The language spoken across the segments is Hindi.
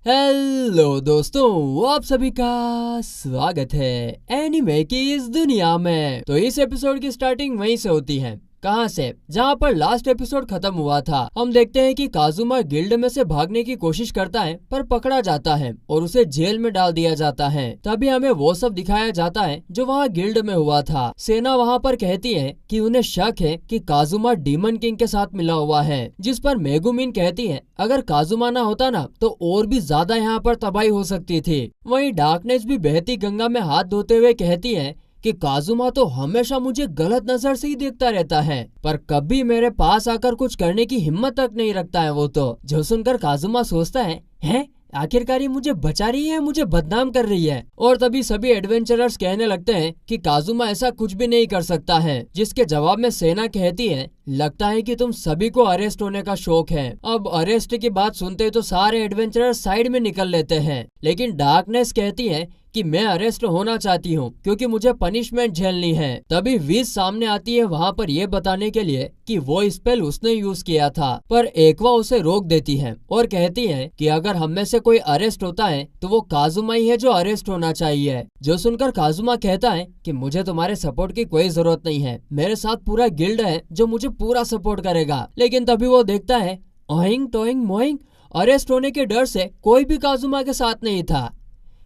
हेलो दोस्तों, आप सभी का स्वागत है एनिमे की इस दुनिया में। तो इस एपिसोड की स्टार्टिंग वहीं से होती है। कहाँ से? जहाँ पर लास्ट एपिसोड खत्म हुआ था। हम देखते हैं कि काजुमा गिल्ड में से भागने की कोशिश करता है पर पकड़ा जाता है और उसे जेल में डाल दिया जाता है। तभी हमें वो सब दिखाया जाता है जो वहाँ गिल्ड में हुआ था। सेना वहाँ पर कहती है कि उन्हें शक है कि काजुमा डीमन किंग के साथ मिला हुआ है, जिस पर मेगुमिन कहती है अगर काजुमा ना होता ना तो और भी ज्यादा यहाँ पर तबाही हो सकती थी। वहीं डार्कनेस भी बहती गंगा में हाथ धोते हुए कहती है कि काजुमा तो हमेशा मुझे गलत नजर से ही देखता रहता है, पर कभी मेरे पास आकर कुछ करने की हिम्मत तक नहीं रखता है वो तो। जो सुनकर काजुमा सोचता है आखिरकार ये मुझे बचा रही है, मुझे बदनाम कर रही है। और तभी सभी एडवेंचरर्स कहने लगते हैं कि काजुमा ऐसा कुछ भी नहीं कर सकता है, जिसके जवाब में सेना कहती है लगता है कि तुम सभी को अरेस्ट होने का शौक है। अब अरेस्ट की बात सुनते तो सारे एडवेंचरर्स साइड में निकल लेते हैं, लेकिन डार्कनेस कहती है कि मैं अरेस्ट होना चाहती हूँ क्योंकि मुझे पनिशमेंट झेलनी है। तभी विज सामने आती है वहाँ पर ये बताने के लिए कि वो स्पेल उसने यूज किया था, पर एक्वा उसे रोक देती है और कहती है कि अगर हम में से कोई अरेस्ट होता है तो वो काजुमा ही है जो अरेस्ट होना चाहिए। जो सुनकर काजुमा कहता है कि मुझे तुम्हारे सपोर्ट की कोई जरूरत नहीं है, मेरे साथ पूरा गिल्ड है जो मुझे पूरा सपोर्ट करेगा। लेकिन तभी वो देखता है ओइंग टोइंग मोइंग, अरेस्ट होने के डर से कोई भी काजुमा के साथ नहीं था।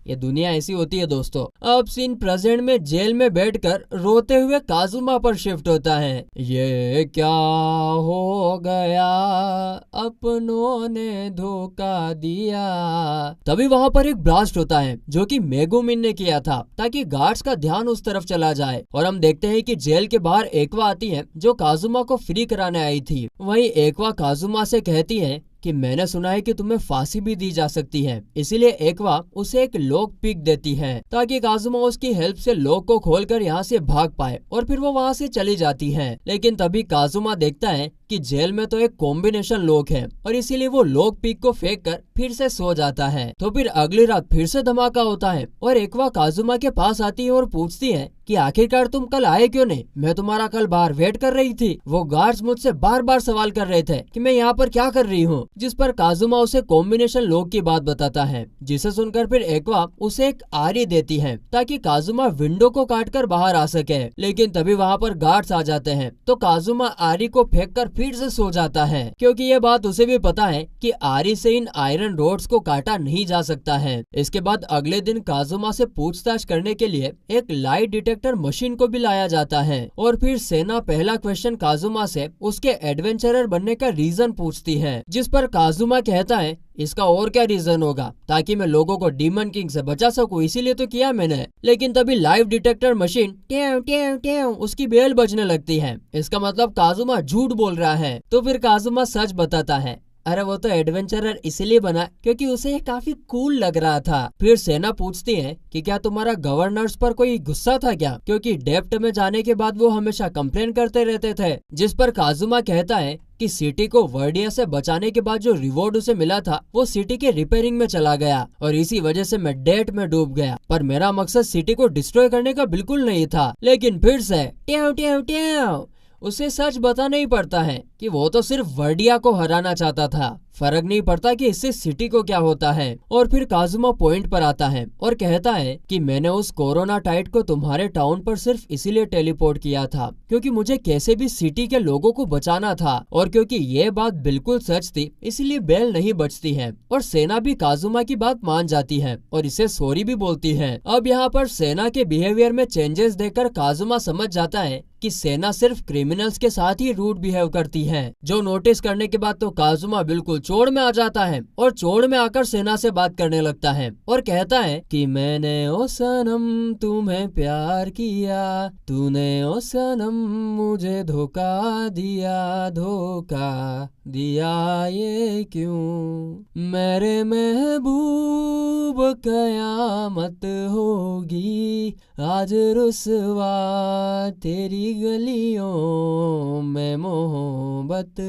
ये दुनिया ऐसी होती है दोस्तों। अब सीन प्रेजेंट में जेल में बैठकर रोते हुए काजुमा पर शिफ्ट होता है। ये क्या हो गया, अपनों ने धोखा दिया। तभी वहाँ पर एक ब्लास्ट होता है जो कि मेगुमिन ने किया था ताकि गार्ड्स का ध्यान उस तरफ चला जाए। और हम देखते हैं कि जेल के बाहर एक्वा आती है जो काजुमा को फ्री कराने आई थी। वहीं एक्वा काजुमा से कहती है कि मैंने सुना है कि तुम्हें फांसी भी दी जा सकती है, इसीलिए एक्वा उसे एक लॉक पिक देती है ताकि काजुमा उसकी हेल्प से लॉक को खोलकर यहाँ से भाग पाए, और फिर वो वहाँ से चली जाती है। लेकिन तभी काजुमा देखता है कि जेल में तो एक कॉम्बिनेशन लॉक है और इसीलिए वो लॉक पिक को फेंक कर फिर से सो जाता है। तो फिर अगली रात फिर से धमाका होता है और एक्वा काजुमा के पास आती है और पूछती है कि आखिरकार तुम कल आए क्यों नहीं, मैं तुम्हारा कल बाहर वेट कर रही थी। वो गार्ड्स मुझसे बार बार सवाल कर रहे थे कि मैं यहाँ पर क्या कर रही हूँ, जिस पर काजुमा उसे कॉम्बिनेशन लॉक की बात बताता है, जिसे सुनकर फिर एक्वा उसे एक आरी देती है ताकि काजुमा विंडो को काटकर बाहर आ सके। लेकिन तभी वहाँ पर गार्ड्स आ जाते हैं तो काजुमा आरी को फेंक कर फिर से सो जाता है, क्योंकि ये बात उसे भी पता है कि आरी से इन आयरन रोड्स को काटा नहीं जा सकता है। इसके बाद अगले दिन काजुमा से पूछताछ करने के लिए एक लाइट डिटेक्टर मशीन को भी लाया जाता है और फिर सेना पहला क्वेश्चन काजुमा से उसके एडवेंचरर बनने का रीजन पूछती है, जिस पर काजुमा कहता है इसका और क्या रीजन होगा, ताकि मैं लोगों को डीमन किंग से बचा सकूं, इसीलिए तो किया मैंने। लेकिन तभी लाइव डिटेक्टर मशीन टेव टेव टेव उसकी बेल बजने लगती है। इसका मतलब काजुमा झूठ बोल रहा है। तो फिर काजुमा सच बताता है, अरे वो तो एडवेंचरर इसीलिए बना क्योंकि उसे काफी कूल लग रहा था। फिर सेना पूछती है कि क्या तुम्हारा गवर्नर्स पर कोई गुस्सा था क्या, क्योंकि डेप्ट में जाने के बाद वो हमेशा कंप्लेन करते रहते थे। जिस पर काजुमा कहता है कि सिटी को वर्डिया से बचाने के बाद जो रिवॉर्ड उसे मिला था वो सिटी के रिपेयरिंग में चला गया और इसी वजह से मैं डेट में डूब गया, पर मेरा मकसद सिटी को डिस्ट्रॉय करने का बिल्कुल नहीं था। लेकिन फिर से ट्याव ट्याव ट्याव उसे सच बताना ही पड़ता है कि वो तो सिर्फ वर्डिया को हराना चाहता था, फर्क नहीं पड़ता कि इससे सिटी को क्या होता है। और फिर काजुमा पॉइंट पर आता है और कहता है कि मैंने उस कोरोना टाइड को तुम्हारे टाउन पर सिर्फ इसीलिए टेलीपोर्ट किया था क्योंकि मुझे कैसे भी सिटी के लोगों को बचाना था, और क्योंकि ये बात बिल्कुल सच थी इसलिए बेल नहीं बचती है। और सेना भी काजुमा की बात मान जाती है और इसे सॉरी भी बोलती है। अब यहाँ पर सेना के बिहेवियर में चेंजेस देखकर काजुमा समझ जाता है कि सेना सिर्फ क्रिमिनल्स के साथ ही रूड बिहेव करती है। जो नोटिस करने के बाद तो काजुमा बिल्कुल चोड़ में आ जाता है और चोड़ में आकर सेना से बात करने लगता है और कहता है कि मैंने ओ सनम तुम्हें प्यार किया, तूने ओ सनम मुझे धोखा दिया ये क्यों, मेरे महबूब कयामत होगी आज रुसवा तेरी गलियों में मोहब्बत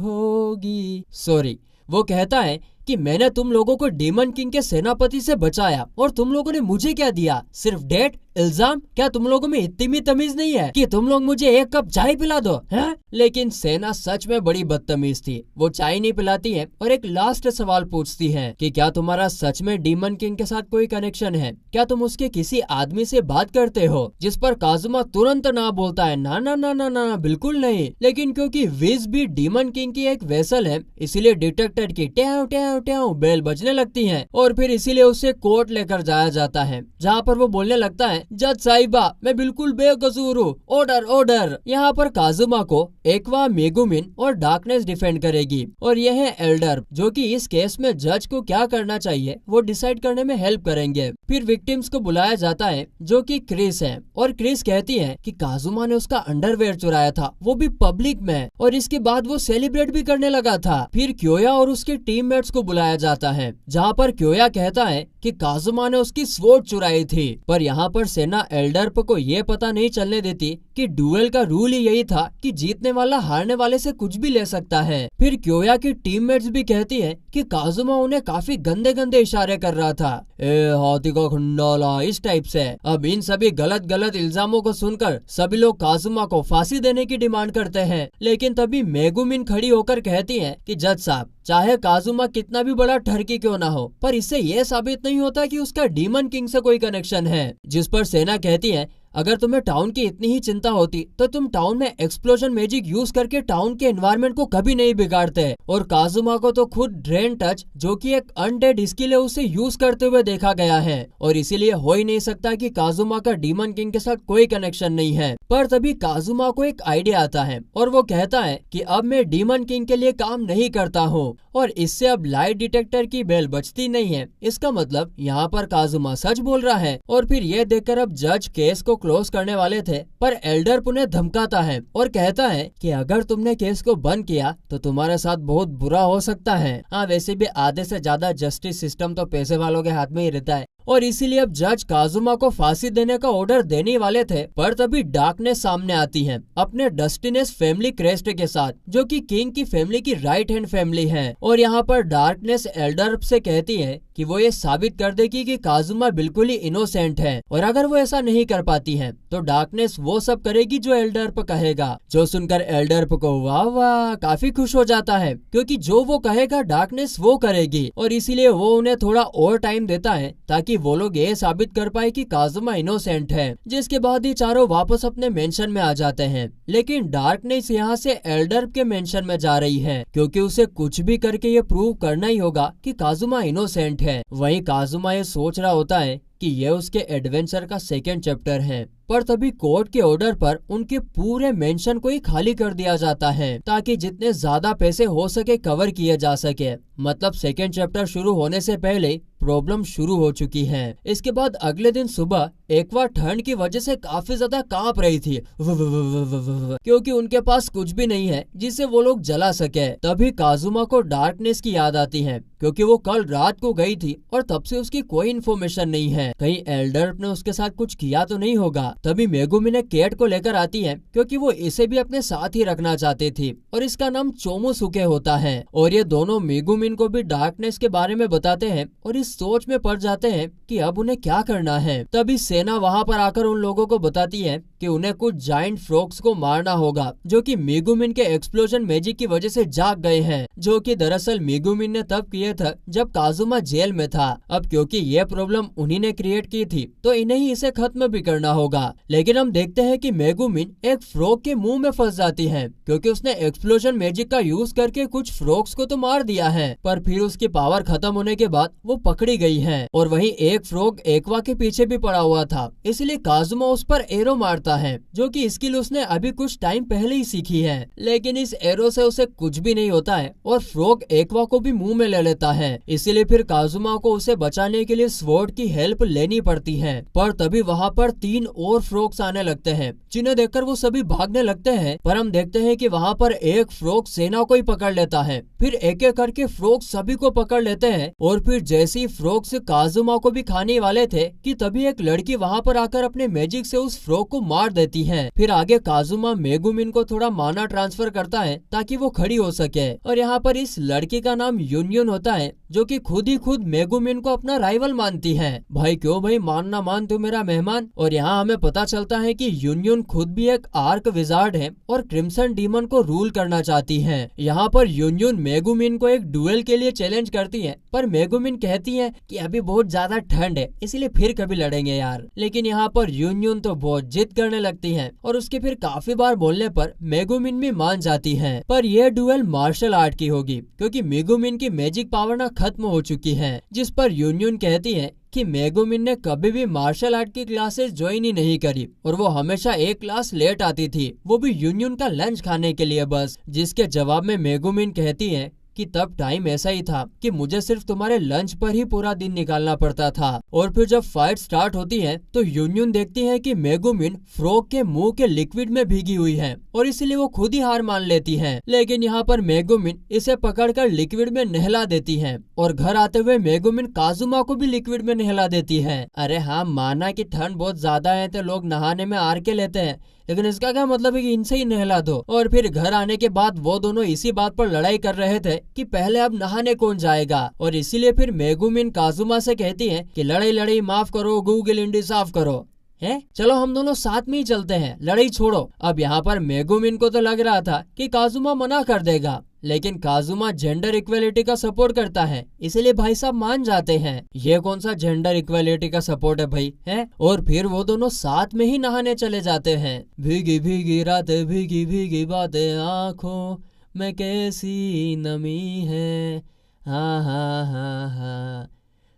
होगी। सॉरी, वो कहता है कि मैंने तुम लोगों को डीमन किंग के सेनापति से बचाया और तुम लोगों ने मुझे क्या दिया, सिर्फ डेट, इल्जाम। क्या तुम लोगों में इतनी भी तमीज नहीं है कि तुम लोग मुझे एक कप चाय पिला दो, हैं? लेकिन सेना सच में बड़ी बदतमीज थी। वो चाय नहीं पिलाती है और एक लास्ट सवाल पूछती है कि क्या तुम्हारा सच में डीमन किंग के साथ कोई कनेक्शन है? क्या तुम उसके किसी आदमी से बात करते हो? जिस पर काजुमा तुरंत ना बोलता है, ना ना ना ना ना, बिल्कुल नहीं। लेकिन क्योंकि विज भी डीमन किंग की एक वेसल है, इसीलिए डिटेक्टर की ट्याव ट्याव ट्याव बेल बजने लगती है और फिर इसीलिए उसे कोर्ट लेकर जाया जाता है, जहाँ पर वो बोलने लगता है, जज साहिबा मैं बिल्कुल बेकसूर हूँ, ऑर्डर ऑर्डर। यहाँ पर काजुमा को एक्वा, मेगुमिन और डार्कनेस डिफेंड करेगी और यह है एल्डर, जो कि इस केस में जज को क्या करना चाहिए वो डिसाइड करने में हेल्प करेंगे। फिर विक्टिम्स को बुलाया जाता है, जो कि क्रिस है, और क्रिस कहती है कि काजुमा ने उसका अंडरवेयर चुराया था, वो भी पब्लिक में, और इसके बाद वो सेलिब्रेट भी करने लगा था। फिर क्योया और उसके टीममेट्स को बुलाया जाता है, जहाँ पर क्योया कहता है कि काजुमा ने उसकी स्वॉर्ड चुराई थी। पर यहाँ पर सेना एल्डर्प को ये पता नहीं चलने देती कि डुएल का रूल ही यही था कि जीतने वाला हारने वाले से कुछ भी ले सकता है। फिर क्योया की टीममेट्स भी कहती है कि काजुमा उन्हें काफी गंदे गंदे इशारे कर रहा था, ए हाथी का खंडाला, इस टाइप से। अब इन सभी गलत गलत इल्जामों को सुनकर सभी लोग काजुमा को फांसी देने की डिमांड करते हैं। लेकिन तभी मेगुमिन खड़ी होकर कहती है कि जज साहब, चाहे काजुमा कितना भी बड़ा ठरकी क्यों ना हो, पर इससे ये साबित नहीं होता कि उसका डीमन किंग से कोई कनेक्शन है। जिस पर सेना कहती है, अगर तुम्हें टाउन की इतनी ही चिंता होती तो तुम टाउन में एक्सप्लोजन मैजिक यूज करके टाउन के एनवायरनमेंट को कभी नहीं बिगाड़ते। और काजुमा को तो खुद ड्रेन टच, जो कि एक अनडेड स्किल है, उसे यूज करते हुए देखा गया है और इसीलिए हो ही नहीं सकता कि काजुमा का डीमन किंग के साथ कोई कनेक्शन नहीं है। पर तभी काजुमा को एक आइडिया आता है और वो कहता है कि अब मैं डीमन किंग के लिए काम नहीं करता हूँ और इससे अब लाइट डिटेक्टर की बेल बजती नहीं है। इसका मतलब यहाँ पर काजुमा सच बोल रहा है। और फिर ये देखकर अब जज केस को क्लोज करने वाले थे, पर एल्डर उन्हें धमकाता है और कहता है कि अगर तुमने केस को बंद किया तो तुम्हारे साथ बहुत बुरा हो सकता है। हाँ, वैसे भी आधे से ज्यादा जस्टिस सिस्टम तो पैसे वालों के हाथ में ही रहता है और इसीलिए अब जज काजुमा को फांसी देने का ऑर्डर देने वाले थे। पर तभी डार्कनेस सामने आती है अपने डस्टिनेस फैमिली क्रेस्ट के साथ, जो कि किंग की फैमिली की राइट हैंड फैमिली है। और यहाँ पर डार्कनेस एल्डर से कहती है कि वो ये साबित कर देगी कि काजुमा बिल्कुल ही इनोसेंट है, और अगर वो ऐसा नहीं कर पाती है तो डार्कनेस वो सब करेगी जो एल्डर्प कहेगा। जो सुनकर एल्डर्प को वाह वाह काफी खुश हो जाता है, क्योंकि जो वो कहेगा डार्कनेस वो करेगी और इसीलिए वो उन्हें थोड़ा और टाइम देता है ताकि वो लोग ये साबित कर पाए कि काजुमा इनोसेंट है। जिसके बाद ही चारों वापस अपने मेंशन में आ जाते हैं। लेकिन डार्कनेस यहाँ से एल्डर्प के मेंशन में जा रही है, क्योंकि उसे कुछ भी करके ये प्रूव करना ही होगा कि काजुमा इनोसेंट है। वहीं काजुमा ये सोच रहा होता है कि यह उसके एडवेंचर का सेकेंड चैप्टर है। पर तभी कोर्ट के ऑर्डर पर उनके पूरे मेंशन को ही खाली कर दिया जाता है ताकि जितने ज्यादा पैसे हो सके कवर किए जा सके। मतलब सेकेंड चैप्टर शुरू होने से पहले प्रॉब्लम शुरू हो चुकी है। इसके बाद अगले दिन सुबह एक्वा ठंड की वजह से काफी ज्यादा कांप रही थी क्योंकि उनके पास कुछ भी नहीं है जिसे वो लोग जला सके। तभी काजुमा को डार्कनेस की याद आती है, क्योंकि वो कल रात को गई थी और तब से उसकी कोई इन्फॉर्मेशन नहीं है। कहीं एल्डर्प ने उसके साथ कुछ किया तो नहीं होगा। तभी मेगुमिन एक कैट को लेकर आती है, क्योंकि वो इसे भी अपने साथ ही रखना चाहती थी और इसका नाम चोमोसुके होता है। और ये दोनों मेगुमिन को भी डार्कनेस के बारे में बताते हैं और इस सोच में पड़ जाते हैं कि अब उन्हें क्या करना है। तभी सेना वहाँ पर आकर उन लोगों को बताती है कि उन्हें कुछ जायंट फ्रॉग्स को मारना होगा, जो कि मेगुमिन के एक्सप्लोजन मैजिक की वजह से जाग गए हैं, जो कि दरअसल मेगुमिन ने तब किए थे जब काजुमा जेल में था। अब क्योंकि ये प्रॉब्लम उन्हीं ने क्रिएट की थी तो इन्हें ही इसे खत्म भी करना होगा। लेकिन हम देखते हैं कि मेगुमिन एक फ्रॉग के मुंह में फंस जाती है, क्योंकि उसने एक्सप्लोजन मैजिक का यूज करके कुछ फ्रॉग्स को तो मार दिया है, पर फिर उसकी पावर खत्म होने के बाद वो पकड़ी गई है। और वहीं एक फ्रॉग एक्वा के पीछे भी पड़ा हुआ था, इसलिए काजुमा उस पर एरो मारता है, जो कि स्किल उसने अभी कुछ टाइम पहले ही सीखी है। लेकिन इस एरो से उसे कुछ भी नहीं होता है और फ्रॉग एक्वा को भी मुंह में ले लेता है। इसीलिए फिर काजुमा को उसे बचाने के लिए स्वॉर्ड की हेल्प लेनी पड़ती है। पर तभी वहाँ पर 3 और फ्रॉग्स आने लगते हैं, जिन्हें देखकर वो सभी भागने लगते हैं। पर हम देखते हैं कि वहाँ पर एक फ्रॉग सेना को ही पकड़ लेता है। फिर एक एक करके फ्रॉग सभी को पकड़ लेते हैं और फिर जैसे ही फ्रॉग्स काजुमा को भी खाने वाले थे कि तभी एक लड़की वहाँ पर आकर अपने मैजिक से उस फ्रॉग को मार देती है। फिर आगे काजुमा मेगुमिन को थोड़ा माना ट्रांसफर करता है ताकि वो खड़ी हो सके। और यहाँ पर इस लड़की का नाम यूनियन होता है जो कि खुद ही खुद मेगुमिन को अपना राइवल मानती है। भाई क्यों भाई, मान ना मान तू मेरा मेहमान। और यहाँ हमें पता चलता है कि यूनियन खुद भी एक आर्क विजार्ड है और क्रिम्सन डीमन को रूल करना चाहती है। यहाँ पर यूनियन मेगुमिन को एक डुएल के लिए चैलेंज करती है, पर मेगुमिन कहती है कि अभी बहुत ज्यादा ठंड है इसलिए फिर कभी लड़ेंगे यार। लेकिन यहाँ पर यूनियन तो बहुत जिद करने लगती है और उसके फिर काफी बार बोलने पर मेगुमिन भी मान जाती है। पर यह डुएल मार्शल आर्ट की होगी क्योंकि मेगुमिन की मैजिक पावर ना खत्म हो चुकी है, जिस पर यूनियन कहती है कि मेगुमिन ने कभी भी मार्शल आर्ट की क्लासेस ज्वाइन ही नहीं करी और वो हमेशा एक क्लास लेट आती थी, वो भी यूनियन का लंच खाने के लिए बस। जिसके जवाब में मेगुमिन कहती है कि तब टाइम ऐसा ही था कि मुझे सिर्फ तुम्हारे लंच पर ही पूरा दिन निकालना पड़ता था। और फिर जब फाइट स्टार्ट होती है तो यूनियन देखती है कि मेगुमिन फ्रॉग के मुंह के लिक्विड में भीगी हुई है और इसलिए वो खुद ही हार मान लेती है। लेकिन यहाँ पर मेगुमिन इसे पकड़कर लिक्विड में नहला देती है और घर आते हुए मेगुमिन काजुमा को भी लिक्विड में नहला देती है। अरे हाँ, माना कि ठंड बहुत ज्यादा है तो लोग नहाने में आर के लेते हैं, लेकिन इसका क्या मतलब है कि इनसे ही नहला दो। और फिर घर आने के बाद वो दोनों इसी बात पर लड़ाई कर रहे थे कि पहले अब नहाने कौन जाएगा। और इसीलिए फिर मेगुमिन काजुमा से कहती है कि लड़ाई लड़ाई माफ करो, गूगल इंडी साफ करो है, चलो हम दोनों साथ में ही चलते हैं, लड़ाई छोड़ो। अब यहाँ पर मेगुमिन को तो लग रहा था कि काजुमा मना कर देगा, लेकिन काजुमा जेंडर इक्वेलिटी का सपोर्ट करता है, इसलिए भाई साहब मान जाते हैं। ये कौन सा जेंडर इक्वेलिटी का सपोर्ट है भाई, है? और फिर वो दोनों साथ में ही नहाने चले जाते हैं। भीगी भीगी रातें, भीगी भीगी बातें, आँखों में कैसी नमी है, हाँ हाँ हाँ हाँ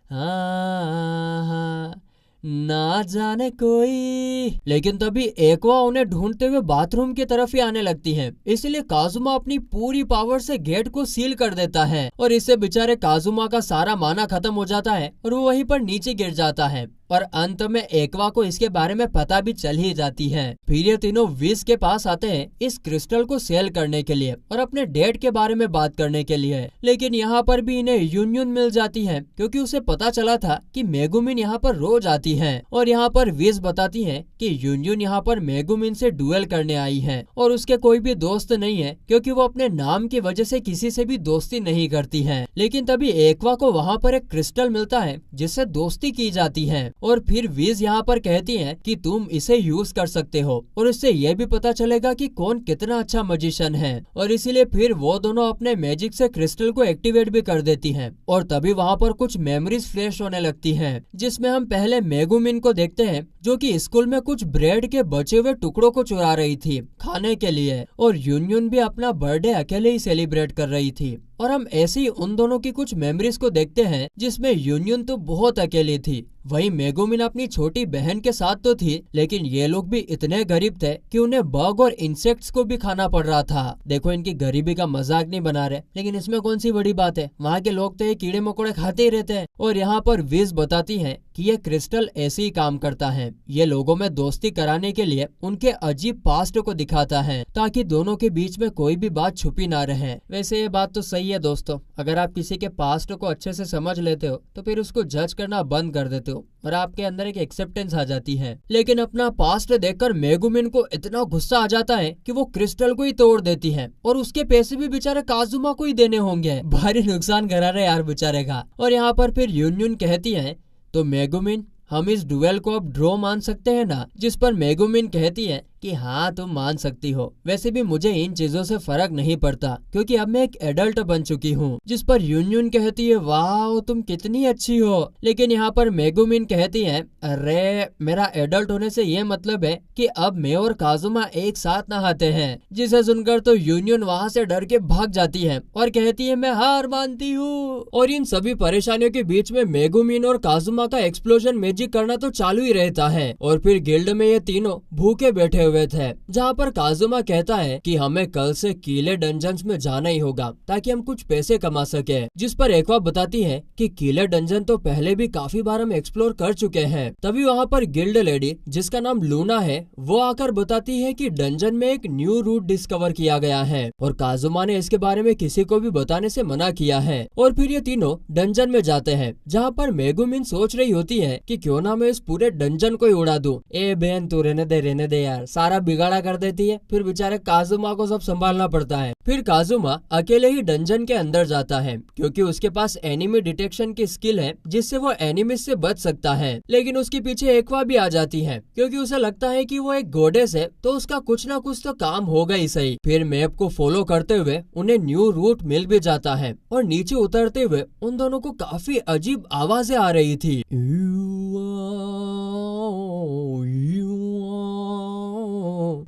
हाँ हाँ, ना जाने कोई। लेकिन तभी एक्वा उन्हें ढूंढते हुए बाथरूम की तरफ ही आने लगती है, इसलिए काजुमा अपनी पूरी पावर से गेट को सील कर देता है और इससे बेचारे काजुमा का सारा माना खत्म हो जाता है और वो वहीं पर नीचे गिर जाता है। और अंत में एक्वा को इसके बारे में पता भी चल ही जाती है। फिर ये तीनों विज के पास आते हैं इस क्रिस्टल को सेल करने के लिए और अपने डेट के बारे में बात करने के लिए। लेकिन यहाँ पर भी इन्हें यूनियन मिल जाती है क्योंकि उसे पता चला था कि मेगुमिन यहाँ पर रोज आती है। और यहाँ पर विज बताती है कि यूनियन यहाँ पर मेगुमिन से डुएल करने आई है और उसके कोई भी दोस्त नहीं है क्योंकि वो अपने नाम की वजह से किसी से भी दोस्ती नहीं करती है। लेकिन तभी एक्वा को वहाँ पर एक क्रिस्टल मिलता है जिससे दोस्ती की जाती है। और फिर विज यहाँ पर कहती है कि तुम इसे यूज कर सकते हो और इससे यह भी पता चलेगा कि कौन कितना अच्छा मजिशियन है। और इसीलिए फिर वो दोनों अपने मैजिक से क्रिस्टल को एक्टिवेट भी कर देती हैं। और तभी वहाँ पर कुछ मेमोरीज फ्लैश होने लगती हैं, जिसमें हम पहले मेगुमिन को देखते हैं जो कि स्कूल में कुछ ब्रेड के बचे हुए टुकड़ों को चुरा रही थी खाने के लिए, और यूनियन भी अपना बर्थडे अकेले ही सेलिब्रेट कर रही थी। और हम ऐसे ही उन दोनों की कुछ मेमोरीज को देखते हैं जिसमें यूनियन तो बहुत अकेली थी, वहीं मेगुमिन अपनी छोटी बहन के साथ तो थी, लेकिन ये लोग भी इतने गरीब थे कि उन्हें बग और इंसेक्ट्स को भी खाना पड़ रहा था। देखो इनकी गरीबी का मजाक नहीं बना रहे, लेकिन इसमें कौन सी बड़ी बात है, वहाँ के लोग तो ये कीड़े मकोड़े खाते ही रहते हैं। और यहाँ पर विज बताती है कि ये क्रिस्टल ऐसे ही काम करता है, ये लोगों में दोस्ती कराने के लिए उनके अजीब पास्ट को दिखाता है ताकि दोनों के बीच में कोई भी बात छुपी ना रहे। वैसे ये बात तो सही है दोस्तों, अगर आप किसी के पास्ट को अच्छे से समझ लेते हो तो फिर उसको जज करना बंद कर देते हो और आपके अंदर एक एक्सेप्टेंस आ जाती है। लेकिन अपना पास्ट देखकर मेगुमिन को इतना गुस्सा आ जाता है कि वो क्रिस्टल को ही तोड़ देती है और उसके पैसे भी बेचारे काजुमा को ही देने होंगे। भारी नुकसान करा रहे यार बेचारे का। और यहाँ पर फिर यूनियन कहती है तो मेगुमिन हम इस डुएल को अब ड्रॉ मान सकते हैं ना, जिस पर मेगुमिन कहती है कि हाँ तुम मान सकती हो, वैसे भी मुझे इन चीजों से फर्क नहीं पड़ता क्योंकि अब मैं एक एडल्ट बन चुकी हूँ। जिस पर यूनियन कहती है वाह तुम कितनी अच्छी हो। लेकिन यहाँ पर मेगुमिन कहती है अरे मेरा एडल्ट होने से ये मतलब है कि अब मैं और काजुमा एक साथ नहाते हैं। जिसे सुनकर तो यूनियन वहाँ से डर के भाग जाती है और कहती है मैं हार मानती हूँ। और इन सभी परेशानियों के बीच में मेगुमिन और काजुमा का एक्सप्लोजन मैजिक करना तो चालू ही रहता है। और फिर गिल्ड में ये तीनों भूखे बैठे हुए हुए थे, जहाँ पर काजुमा कहता है कि हमें कल से कीले डंजन्स में जाना ही होगा ताकि हम कुछ पैसे कमा सके। जिस पर एक्वा बताती है कि कीले डंजन तो पहले भी काफी बार हम एक्सप्लोर कर चुके हैं। तभी वहाँ पर गिल्ड लेडी जिसका नाम लूना है वो आकर बताती है कि डंजन में एक न्यू रूट डिस्कवर किया गया है और काजुमा ने इसके बारे में किसी को भी बताने से मना किया है। और फिर ये तीनों डंजन में जाते हैं, जहाँ पर मेगुमिन सोच रही होती है कि क्यों ना मैं इस पूरे डंजन को ही उड़ा दूं। ए बहन तू रहने दे यार, सारा बिगाड़ा कर देती है, फिर बेचारे काजुमा को सब संभालना पड़ता है। फिर काजुमा अकेले ही डंजन के अंदर जाता है क्योंकि उसके पास एनिमी डिटेक्शन की स्किल है जिससे वो एनिमी से बच सकता है। लेकिन उसके पीछे एक्वा भी आ जाती है क्योंकि उसे लगता है कि वो एक गोडेस है तो उसका कुछ ना कुछ तो काम होगा ही सही। फिर मैप को फॉलो करते हुए उन्हें न्यू रूट मिल भी जाता है और नीचे उतरते हुए उन दोनों को काफी अजीब आवाजें आ रही थी।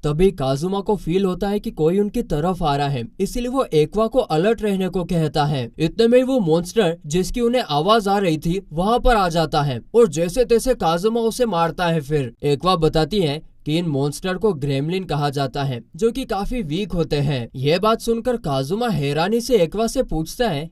तभी काजुमा को फील होता है कि कोई उनकी तरफ आ रहा है, इसीलिए वो एक्वा को अलर्ट रहने को कहता है। इतने में वो मॉन्स्टर जिसकी उन्हें आवाज आ रही थी वहाँ पर आ जाता है और जैसे तैसे काजुमा उसे मारता है। फिर एक्वा बताती है कि इन मॉन्स्टर को ग्रेमलिन कहा जाता है जो कि काफी वीक होते हैं। यह बात सुनकर काजुमा हैरानी से एक्वा से पूछता है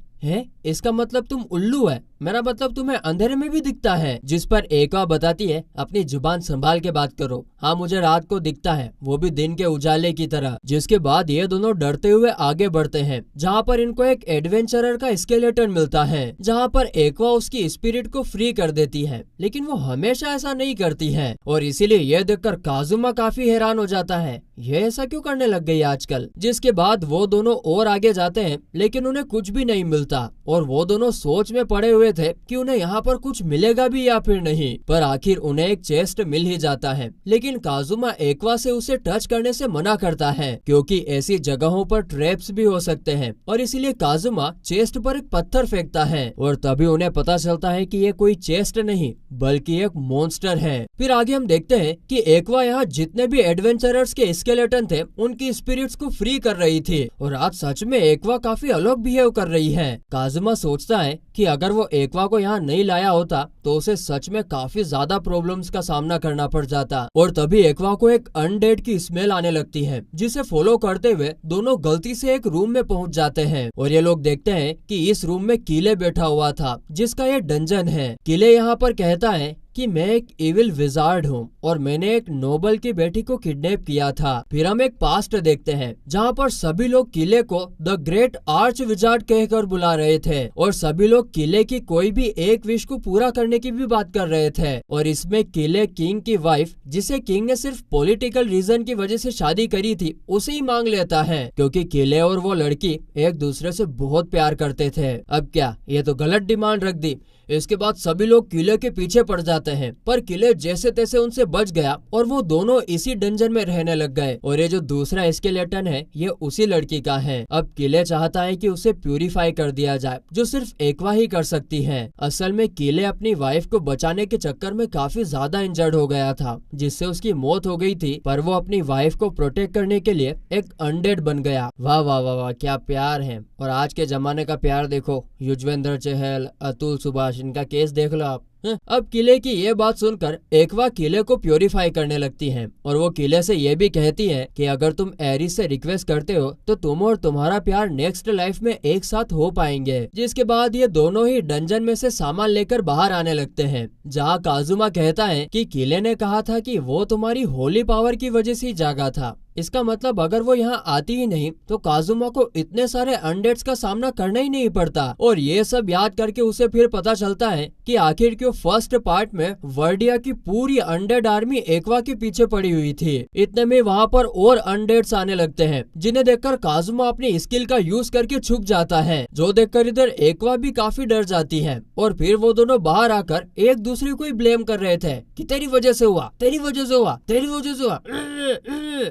इसका मतलब तुम उल्लू है? मेरा मतलब तुम्हें अंधेरे में भी दिखता है? जिस पर एक्वा बताती है अपनी जुबान संभाल के बात करो, हाँ मुझे रात को दिखता है, वो भी दिन के उजाले की तरह। जिसके बाद ये दोनों डरते हुए आगे बढ़ते हैं, जहाँ पर इनको एक एडवेंचरर का स्केलेटन मिलता है, जहाँ पर एक्वा उसकी स्पिरिट को फ्री कर देती है। लेकिन वो हमेशा ऐसा नहीं करती है और इसीलिए यह देखकर काजुमा काफी हैरान हो जाता है, ये ऐसा क्यों करने लग गई आजकल। जिसके बाद वो दोनों और आगे जाते हैं लेकिन उन्हें कुछ भी नहीं मिलता और वो दोनों सोच में पड़े हुए थे कि उन्हें यहाँ पर कुछ मिलेगा भी या फिर नहीं। पर आखिर उन्हें एक चेस्ट मिल ही जाता है, लेकिन काजुमा एक्वा से उसे टच करने से मना करता है क्योंकि ऐसी जगहों पर ट्रैप्स भी हो सकते हैं और इसीलिए काजुमा चेस्ट पर एक पत्थर फेंकता है और तभी उन्हें पता चलता है कि ये कोई चेस्ट नहीं बल्कि एक मॉन्स्टर है। फिर आगे हम देखते हैं कि एक्वा यहाँ जितने भी एडवेंचरर्स के स्केलेटन थे उनकी स्पिरिट्स को फ्री कर रही थी और आज सच में एक्वा काफी अलग बिहेव कर रही है। काजुमा सोचता है कि अगर वो एक्वा को यहाँ नहीं लाया होता तो उसे सच में काफी ज्यादा प्रॉब्लम्स का सामना करना पड़ जाता। और तभी एक्वा को एक अनडेड की स्मेल आने लगती है, जिसे फॉलो करते हुए दोनों गलती से एक रूम में पहुंच जाते हैं और ये लोग देखते हैं कि इस रूम में कीले बैठा हुआ था जिसका ये डंजन है। कीले यहाँ पर कहता है कि मैं एक इविल विजार्ड हूँ और मैंने एक नोबल की बेटी को किडनैप किया था। फिर हम एक पास्ट देखते हैं जहाँ पर सभी लोग किले को द ग्रेट आर्च विजार्ड कहकर बुला रहे थे और सभी लोग किले की कोई भी एक विश को पूरा करने की भी बात कर रहे थे। और इसमें किले किंग की वाइफ, जिसे किंग ने सिर्फ पॉलिटिकल रीजन की वजह से शादी करी थी, उसे ही मांग लेता है क्योंकि किले और वो लड़की एक दूसरे से बहुत प्यार करते थे। अब क्या ये तो गलत डिमांड रख दी। इसके बाद सभी लोग किले के पीछे पड़ जाते हैं पर किले जैसे तैसे उनसे बच गया और वो दोनों इसी डंजन में रहने लग गए। और ये जो दूसरा स्केलेटन है ये उसी लड़की का है। अब किले चाहता है कि उसे प्यूरिफाई कर दिया जाए, जो सिर्फ एक्वा ही कर सकती है। असल में किले अपनी वाइफ को बचाने के चक्कर में काफी ज्यादा इंजर्ड हो गया था, जिससे उसकी मौत हो गई थी, पर वो अपनी वाइफ को प्रोटेक्ट करने के लिए एक अनडेड बन गया। वाह वाह वाह वाह, क्या प्यार है। और आज के जमाने का प्यार देखो, युजवेंद्र चहल, अतुल सुभाष, इनका केस देख लो आप। अब किले की ये बात सुनकर एक्वा किले को प्योरीफाई करने लगती है और वो किले से ये भी कहती है कि अगर तुम एरिस से रिक्वेस्ट करते हो तो तुम और तुम्हारा प्यार नेक्स्ट लाइफ में एक साथ हो पाएंगे। जिसके बाद ये दोनों ही डंजन में से सामान लेकर बाहर आने लगते हैं, जहाँ काजुमा कहता है कि किले ने कहा था कि वो तुम्हारी होली पावर की वजह से जागा था। इसका मतलब अगर वो यहाँ आती ही नहीं तो काजुमा को इतने सारे अनडेड्स का सामना करना ही नहीं पड़ता। और ये सब याद करके उसे फिर पता चलता है कि आखिर क्यों फर्स्ट पार्ट में वर्डिया की पूरी अनडेड आर्मी एक्वा के पीछे पड़ी हुई थी। इतने में वहाँ पर और अनडेड्स आने लगते हैं, जिन्हें देखकर काजुमा अपनी स्किल का यूज करके छुप जाता है, जो देखकर इधर एक्वा भी काफी डर जाती है। और फिर वो दोनों बाहर आकर एक दूसरे को ही ब्लेम कर रहे थे कि तेरी वजह से हुआ, तेरी वजह से हुआ, तेरी वजह से हुआ।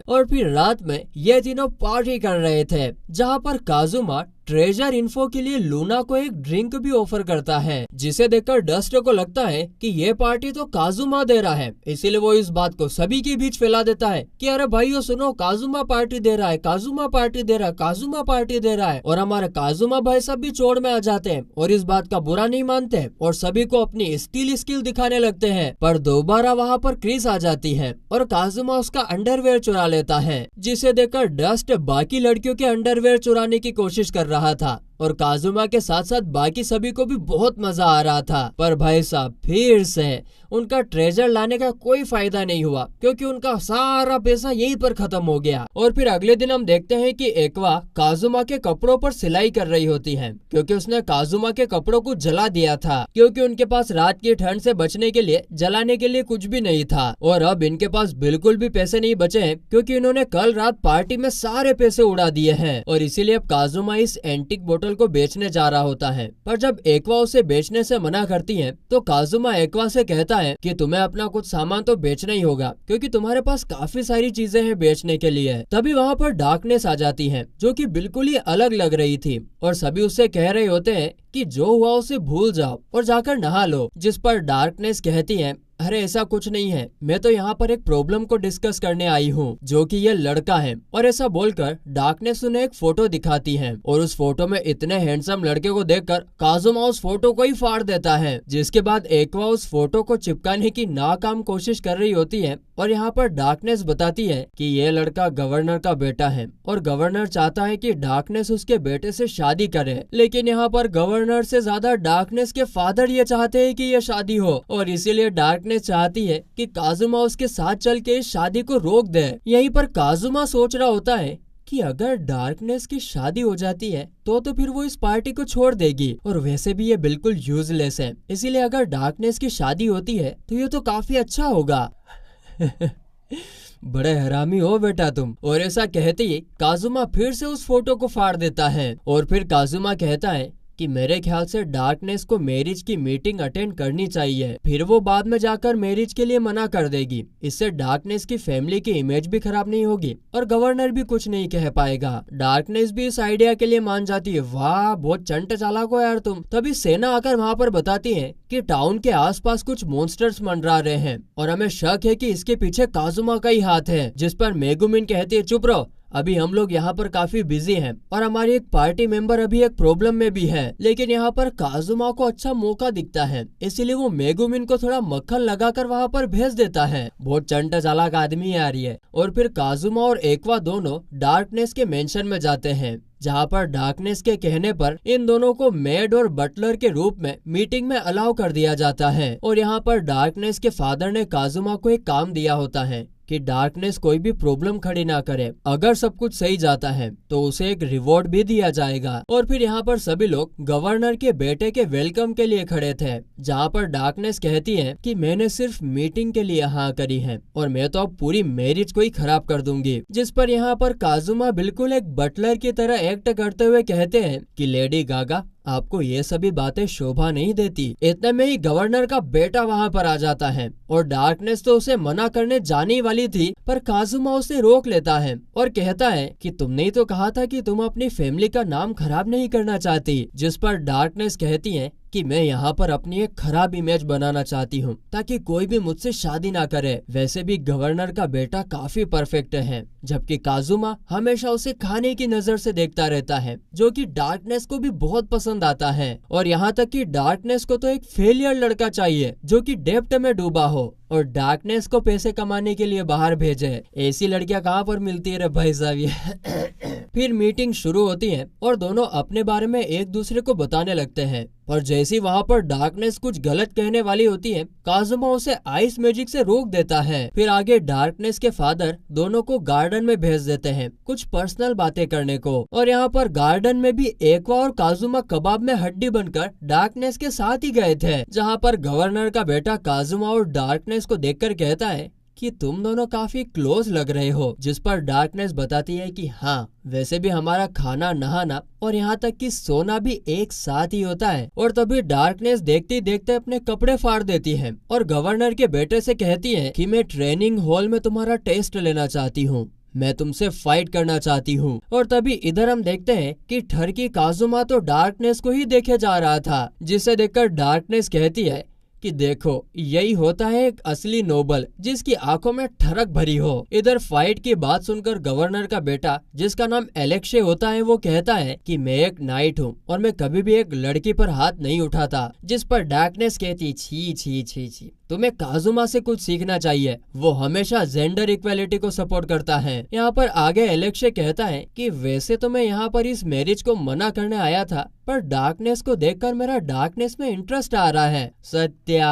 और फिर रात में ये तीनों पार्टी कर रहे थे, जहाँ पर काजुमा ट्रेजर इन्फो के लिए लूना को एक ड्रिंक भी ऑफर करता है, जिसे देखकर डस्ट को लगता है कि ये पार्टी तो काजुमा दे रहा है। इसीलिए वो इस बात को सभी के बीच फैला देता है कि अरे भाइयों सुनो, काजुमा पार्टी दे रहा है, काजुमा पार्टी दे रहा है, काजुमा पार्टी दे रहा है। और हमारे काजुमा भाई सब भी चोड़ में आ जाते हैं और इस बात का बुरा नहीं मानते और सभी को अपनी स्किल दिखाने लगते हैं। पर दोबारा वहाँ पर क्रिस आ जाती है और काजुमा उसका अंडरवेयर चुरा लेता है, जिसे देखकर डस्ट बाकी लड़कियों के अंडरवेयर चुराने की कोशिश कर रहा था और काजुमा के साथ साथ बाकी सभी को भी बहुत मजा आ रहा था। पर भाई साहब फिर से उनका ट्रेजर लाने का कोई फायदा नहीं हुआ, क्योंकि उनका सारा पैसा यहीं पर खत्म हो गया। और फिर अगले दिन हम देखते हैं कि एक्वा काजुमा के कपड़ों पर सिलाई कर रही होती है, क्योंकि उसने काजुमा के कपड़ों को जला दिया था, क्योंकि उनके पास रात की ठंड से बचने के लिए जलाने के लिए कुछ भी नहीं था। और अब इनके पास बिल्कुल भी पैसे नहीं बचे हैं, क्योंकि इन्होंने कल रात पार्टी में सारे पैसे उड़ा दिए हैं। और इसीलिए अब काजुमा इस एंटीक बोतल को बेचने जा रहा होता है। पर जब एक्वा उसे बेचने से मना करती है तो काजुमा एक्वा से कहता है कि तुम्हें अपना कुछ सामान तो बेचना ही होगा, क्योंकि तुम्हारे पास काफी सारी चीजें हैं बेचने के लिए। तभी वहाँ पर डार्कनेस आ जाती है, जो कि बिल्कुल ही अलग लग रही थी और सभी उससे कह रहे होते हैं कि जो हुआ उसे भूल जाओ और जाकर नहा लो। जिस पर डार्कनेस कहती है अरे ऐसा कुछ नहीं है, मैं तो यहाँ पर एक प्रॉब्लम को डिस्कस करने आई हूँ, जो कि ये लड़का है। और ऐसा बोलकर डार्कनेस उन्हें एक फोटो दिखाती है और उस फोटो में इतने हैंडसम लड़के को देखकर काजुमा उस फोटो को ही फाड़ देता है, जिसके बाद एक्वा उस फोटो को चिपकाने की नाकाम कोशिश कर रही होती है। और यहाँ पर डार्कनेस बताती है कि ये लड़का गवर्नर का बेटा है और गवर्नर चाहता है कि डार्कनेस उसके बेटे से शादी करे, लेकिन यहाँ पर गवर्नर से ज्यादा डार्कनेस के फादर ये चाहते हैं कि ये शादी हो और इसीलिए डार्कनेस चाहती है कि काजुमा उसके साथ चल के इस शादी को रोक दे। यहीं पर काजुमा सोच रहा होता है कि अगर डार्कनेस की शादी हो जाती है तो फिर वो इस पार्टी को छोड़ देगी और वैसे भी ये बिल्कुल यूजलेस है, इसीलिए अगर डार्कनेस की शादी होती है तो ये तो काफी अच्छा होगा। बड़े हरामी हो बेटा तुम। और ऐसा कहते ही काजुमा फिर से उस फोटो को फाड़ देता है और फिर काजुमा कहता है कि मेरे ख्याल से डार्कनेस को मैरिज की मीटिंग अटेंड करनी चाहिए, फिर वो बाद में जाकर मैरिज के लिए मना कर देगी। इससे डार्कनेस की फैमिली की इमेज भी खराब नहीं होगी और गवर्नर भी कुछ नहीं कह पाएगा। डार्कनेस भी इस आइडिया के लिए मान जाती है। वाह बहुत चंट चालाक हो यार तुम। तभी सेना आकर वहाँ पर बताती है कि टाउन के आसपास कुछ मॉन्स्टर्स मंडरा रहे हैं और हमें शक है कि इसके पीछे काजुमा का ही हाथ है। जिस पर मेगुमिन कहती है चुप रहो, अभी हम लोग यहाँ पर काफी बिजी हैं और हमारी एक पार्टी मेंबर अभी एक प्रॉब्लम में भी है। लेकिन यहाँ पर काजुमा को अच्छा मौका दिखता है, इसीलिए वो मेगुमिन को थोड़ा मक्खन लगाकर वहाँ पर भेज देता है। बहुत चंटा चालाक आदमी आ रही है। और फिर काजुमा और एक्वा दोनों डार्कनेस के मेंशन में जाते हैं, जहाँ पर डार्कनेस के कहने पर इन दोनों को मेड और बटलर के रूप में मीटिंग में अलाउ कर दिया जाता है। और यहाँ पर डार्कनेस के फादर ने काजुमा को एक काम दिया होता है कि डार्कनेस कोई भी प्रॉब्लम खड़ी ना करे, अगर सब कुछ सही जाता है तो उसे एक रिवॉर्ड भी दिया जाएगा। और फिर यहाँ पर सभी लोग गवर्नर के बेटे के वेलकम के लिए खड़े थे, जहाँ पर डार्कनेस कहती है कि मैंने सिर्फ मीटिंग के लिए हाँ करी है और मैं तो अब पूरी मैरिज को ही खराब कर दूंगी। जिस पर यहाँ पर काजुमा बिल्कुल एक बटलर की तरह एक्ट करते हुए कहते हैं कि लेडी गागा आपको ये सभी बातें शोभा नहीं देती। इतने में ही गवर्नर का बेटा वहाँ पर आ जाता है और डार्कनेस तो उसे मना करने जाने वाली थी, पर काजुमा उसे रोक लेता है और कहता है कि तुमने ही तो कहा था कि तुम अपनी फैमिली का नाम खराब नहीं करना चाहती। जिस पर डार्कनेस कहती है कि मैं यहाँ पर अपनी एक खराब इमेज बनाना चाहती हूँ ताकि कोई भी मुझसे शादी ना करे। वैसे भी गवर्नर का बेटा काफी परफेक्ट है, जबकि काजुमा हमेशा उसे खाने की नजर से देखता रहता है, जो कि डार्कनेस को भी बहुत पसंद आता है। और यहाँ तक कि डार्कनेस को तो एक फेलियर लड़का चाहिए जो कि डेब्ट में डूबा हो और डार्कनेस को पैसे कमाने के लिए बाहर भेजे। ऐसी लड़कियां कहाँ पर मिलती है रे भाई साहब ये। फिर मीटिंग शुरू होती है और दोनों अपने बारे में एक दूसरे को बताने लगते हैं। पर जैसे वहाँ पर डार्कनेस कुछ गलत कहने वाली होती है, काजुमा उसे आइस मैजिक से रोक देता है। फिर आगे डार्कनेस के फादर दोनों को गार्डन में भेज देते हैं कुछ पर्सनल बातें करने को। और यहाँ पर गार्डन में भी एक्वा और काजुमा कबाब में हड्डी बनकर डार्कनेस के साथ ही गए थे, जहाँ पर गवर्नर का बेटा काजुमा और डार्कनेस को देखकर कहता है कि तुम दोनों काफी क्लोज लग रहे हो। जिस पर डार्कनेस बताती है कि हाँ, वैसे भी हमारा खाना, नहाना और यहाँ तक कि सोना भी एक साथ ही होता है। और तभी डार्कनेस देखते देखते अपने कपड़े फाड़ देती है और गवर्नर के बेटे से कहती है कि मैं ट्रेनिंग हॉल में तुम्हारा टेस्ट लेना चाहती हूँ। मैं तुमसे फाइट करना चाहती हूँ। और तभी इधर हम देखते हैं कि ठरकी काजुमा तो डार्कनेस को ही देखे जा रहा था, जिसे देखकर डार्कनेस कहती है कि देखो यही होता है एक असली नोबल, जिसकी आंखों में ठरक भरी हो। इधर फाइट की बात सुनकर गवर्नर का बेटा, जिसका नाम एलेक्शे होता है, वो कहता है कि मैं एक नाइट हूँ और मैं कभी भी एक लड़की पर हाथ नहीं उठाता। जिस पर डार्कनेस कहती छी छी छी छी, तुम्हें काजुमा से कुछ सीखना चाहिए, वो हमेशा जेंडर इक्वेलिटी को सपोर्ट करता है। यहाँ पर आगे एलेक्शे कहता है कि वैसे तो मैं यहाँ पर इस मैरिज को मना करने आया था, पर डार्कनेस को देखकर मेरा डार्कनेस में इंटरेस्ट आ रहा है। सत्यानाश।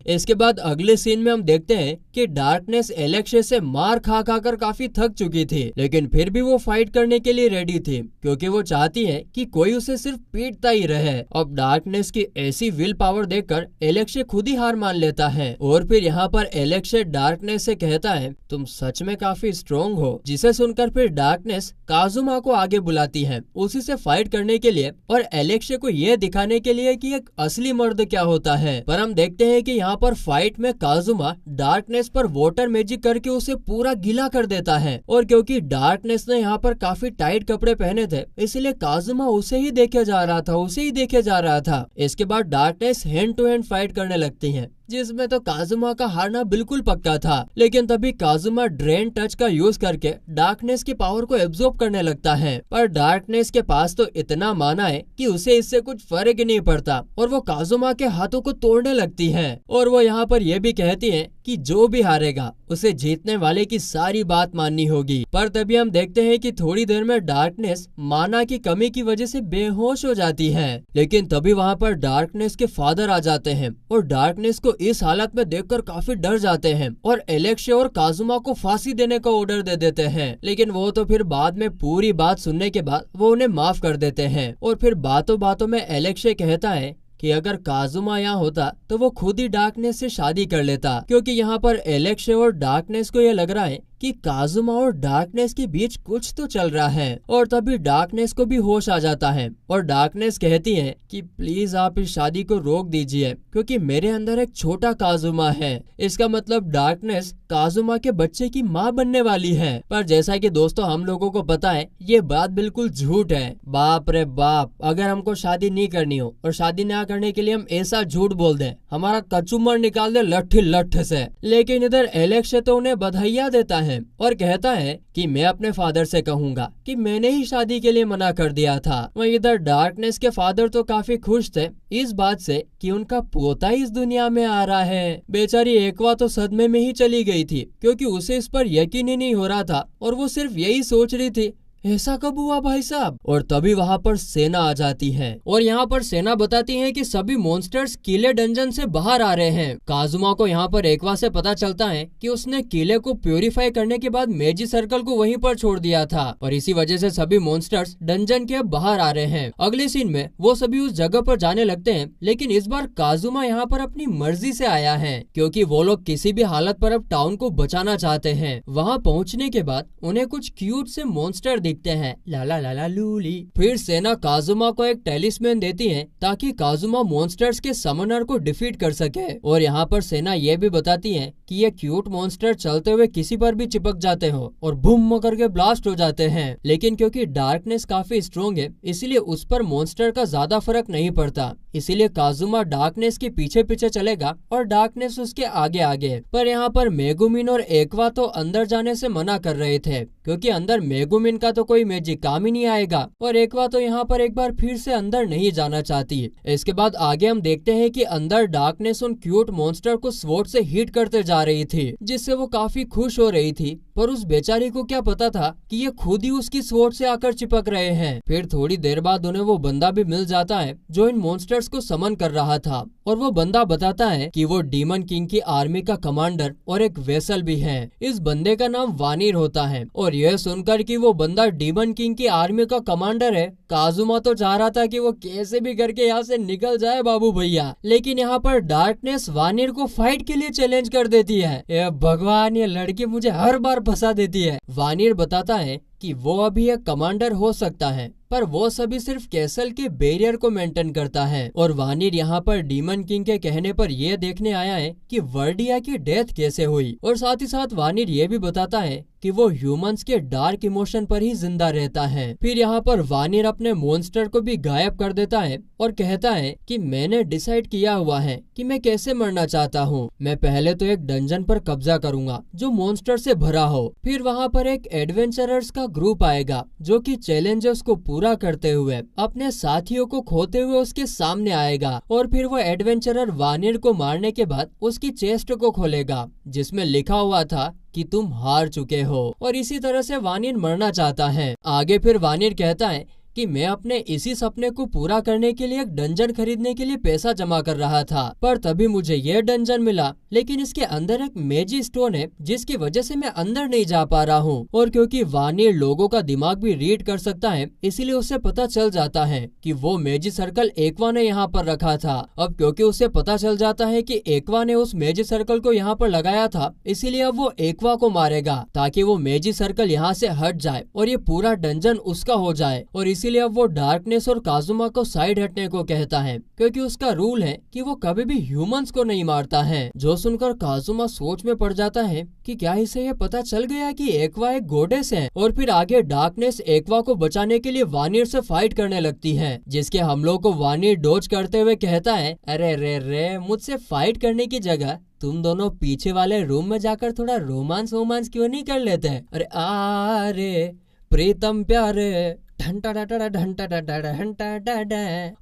इसके बाद अगले सीन में हम देखते हैं कि डार्कनेस एलेक्शे से मार खा खा कर काफी थक चुकी थी, लेकिन फिर भी वो फाइट करने के लिए रेडी थी, क्योंकि वो चाहती है कि कोई उसे सिर्फ पीटता ही रहे। अब डार्कनेस की ऐसी विल पावर देखकर एलेक्शे खुद ही हार मान लेता है। और फिर यहाँ पर एलेक्शे डार्कनेस से कहता है तुम सच में काफी स्ट्रॉन्ग हो, जिसे सुनकर फिर डार्कनेस काजुमा को आगे बुलाती है उसी से फाइट करने के लिए, और एलेक्शे को यह दिखाने के लिए कि एक असली मर्द क्या होता है। पर हम देखते हैं कि यहाँ पर फाइट में काजुमा डार्कनेस पर वाटर मैजिक करके उसे पूरा गीला कर देता है। और क्योंकि डार्कनेस ने यहाँ पर काफी टाइट कपड़े पहने थे, इसलिए काजुमा उसे ही देखे जा रहा था। इसके बाद darkness hand to hand fight करने लगती है, जिसमें तो काजुमा का हारना बिल्कुल पक्का था। लेकिन तभी काजुमा ड्रेन टच का यूज करके डार्कनेस की पावर को एब्जॉर्ब करने लगता है, पर डार्कनेस के पास तो इतना माना है कि उसे इससे कुछ फर्क ही नहीं पड़ता, और वो काजुमा के हाथों को तोड़ने लगती है। और वो यहाँ पर यह भी कहती है कि जो भी हारेगा उसे जीतने वाले की सारी बात माननी होगी। पर तभी हम देखते हैं कि थोड़ी देर में डार्कनेस माना की कमी की वजह से बेहोश हो जाती है। लेकिन तभी वहाँ पर डार्कनेस के फादर आ जाते हैं और डार्कनेस को इस हालत में देखकर काफी डर जाते हैं और एलेक्शे और काजुमा को फांसी देने का ऑर्डर दे देते हैं। लेकिन वो तो फिर बाद में पूरी बात सुनने के बाद वो उन्हें माफ कर देते हैं। और फिर बातों बातों में एलेक्शे कहता है कि अगर काजुमा यहाँ होता तो वो खुद ही डार्कनेस से शादी कर लेता, क्योंकि यहाँ पर एलेक्शे और डार्कनेस को यह लग रहा है कि काजुमा और डार्कनेस के बीच कुछ तो चल रहा है। और तभी डार्कनेस को भी होश आ जाता है और डार्कनेस कहती है कि प्लीज आप इस शादी को रोक दीजिए, क्योंकि मेरे अंदर एक छोटा काजुमा है। इसका मतलब डार्कनेस काजुमा के बच्चे की माँ बनने वाली है। पर जैसा कि दोस्तों हम लोगों को पता है ये बात बिल्कुल झूठ है। बाप रे बाप, अगर हमको शादी नहीं करनी हो और शादी ना करने के लिए हम ऐसा झूठ बोल दें, हमारा कचुम्बर निकाल दे लट्ठी लट्ठ से। लेकिन इधर एलेक्शे तो उन्हें बधाइयाँ देता है और कहता है कि मैं अपने फादर से कहूंगा कि मैंने ही शादी के लिए मना कर दिया था। वहीं इधर डार्कनेस के फादर तो काफी खुश थे इस बात से कि उनका पोता इस दुनिया में आ रहा है। बेचारी एक्वा तो सदमे में ही चली गई थी, क्योंकि उसे इस पर यकीन ही नहीं हो रहा था और वो सिर्फ यही सोच रही थी ऐसा कब हुआ भाई साहब। और तभी वहाँ पर सेना आ जाती है और यहाँ पर सेना बताती है कि सभी मॉन्स्टर्स किले डंजन से बाहर आ रहे हैं। काजुमा को यहाँ पर एक्वा से पता चलता है कि उसने किले को प्यूरिफाई करने के बाद मेजी सर्कल को वहीं पर छोड़ दिया था और इसी वजह से सभी मॉन्स्टर्स डंजन के बाहर आ रहे हैं। अगले सीन में वो सभी उस जगह पर जाने लगते हैं, लेकिन इस बार काजुमा यहाँ पर अपनी मर्जी से आया है, क्योंकि वो लोग किसी भी हालत पर अब टाउन को बचाना चाहते हैं। वहाँ पहुँचने के बाद उन्हें कुछ क्यूट से मॉन्स्टर दिखते हैं, लाला लाला लूली। फिर सेना काजुमा को एक टेलिस्मैन देती है ताकि काजुमा मॉन्स्टर्स के समनर को डिफीट कर सके। और यहाँ पर सेना ये भी बताती है कि ये क्यूट मॉन्स्टर चलते हुए किसी पर भी चिपक जाते हो और बूम करके ब्लास्ट हो जाते हैं। लेकिन क्योंकि डार्कनेस काफी स्ट्रॉन्ग है, इसीलिए उस पर मॉन्स्टर का ज्यादा फर्क नहीं पड़ता। इसीलिए काजुमा डार्कनेस के पीछे पीछे चलेगा और डार्कनेस उसके आगे आगे। पर यहाँ पर मेगुमिन और एक्वा तो अंदर जाने से मना कर रहे थे, क्योंकि अंदर मेगुमिन का तो कोई मैजिक काम ही नहीं आएगा और एक्वा तो यहाँ पर एक बार फिर से अंदर नहीं जाना चाहती। इसके बाद आगे हम देखते हैं कि अंदर डार्कनेस उन क्यूट मॉन्स्टर को स्वॉर्ड से हिट करते जा रही थी, जिससे वो काफी खुश हो रही थी। पर उस बेचारी को क्या पता था कि ये खुद ही उसकी स्वॉर्ड से आकर चिपक रहे हैं। फिर थोड़ी देर बाद उन्हें वो बंदा भी मिल जाता है जो इन मॉन्स्टर्स को समन कर रहा था और वो बंदा बताता है कि वो डीमन किंग की आर्मी का कमांडर और एक वेसल भी है। इस बंदे का नाम वानीर होता है और यह सुनकर कि वो बंदा डीमन किंग की आर्मी का कमांडर है, काजुमा तो चाह रहा था कि वो कैसे भी करके यहाँ से निकल जाए बाबू भैया। लेकिन यहाँ पर डार्कनेस वानीर को फाइट के लिए चैलेंज कर देती है। भगवान, ये लड़की मुझे हर बार फंसा देती है। वानीर बताता है कि वो अभी एक कमांडर हो सकता है, पर वो सभी सिर्फ कैसल के बैरियर को मेंटेन करता है। और वानिर यहाँ पर डीमन किंग के कहने पर ये देखने आया है कि वर्डिया की डेथ कैसे हुई, और साथ ही साथ वानिर ये भी बताता है कि वो ह्यूमंस के डार्क इमोशन पर ही जिंदा रहता है। फिर यहाँ पर वानिर अपने मॉन्स्टर को भी गायब कर देता है और कहता है कि मैंने डिसाइड किया हुआ है कि मैं कैसे मरना चाहता हूँ। मैं पहले तो एक डंजन पर कब्जा करूंगा जो मॉन्स्टर से भरा हो। फिर वहाँ पर एक एडवेंचरर्स का ग्रुप आएगा जो कि चैलेंजेस को पूरा करते हुए अपने साथियों को खोते हुए उसके सामने आएगा, और फिर वो एडवेंचरर वानिर को मारने के बाद उसकी चेस्ट को खोलेगा जिसमें लिखा हुआ था कि तुम हार चुके हो, और इसी तरह से वानिर मरना चाहता है। आगे फिर वानिर कहता है कि मैं अपने इसी सपने को पूरा करने के लिए एक डंजन खरीदने के लिए पैसा जमा कर रहा था, पर तभी मुझे ये डंजन मिला, लेकिन इसके अंदर एक मैजिक स्टोन है जिसकी वजह से मैं अंदर नहीं जा पा रहा हूँ। और क्योंकि वानिर लोगों का दिमाग भी रीड कर सकता है, इसीलिए उसे पता चल जाता है कि वो मैजिक सर्कल एक्वा ने यहाँ पर रखा था। अब क्योंकि उसे पता चल जाता है कि एक्वा ने उस मैजिक सर्कल को यहाँ पर लगाया था, इसीलिए अब वो एक्वा को मारेगा ताकि वो मैजिक सर्कल यहाँ से हट जाए और ये पूरा डंजन उसका हो जाए। और इसीलिए अब वो डार्कनेस और काजुमा को साइड हटने को कहता है, क्योंकि उसका रूल है कि वो कभी भी ह्यूमंस को नहीं मारता है। जो सुनकर काजुमा सोच में पड़ जाता है कि क्या इसे ये पता चल गया कि एक्वा एक गॉडेस है। और फिर आगे डार्कनेस एक्वा को बचाने के लिए वानिर से फाइट करने लगती है, जिसके हमलों को वानिर डॉज करते हुए कहता है, अरे रे मुझसे फाइट करने की जगह तुम दोनों पीछे वाले रूम में जाकर थोड़ा रोमांस क्यों नहीं कर लेते? अरे अरे प्रीतम प्यारे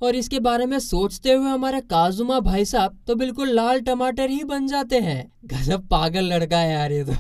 और इसके बारे में सोचते हुए हमारे काजुमा भाई साहब तो बिल्कुल लाल टमाटर ही बन जाते हैं। गजब पागल लड़का है यार ये तो।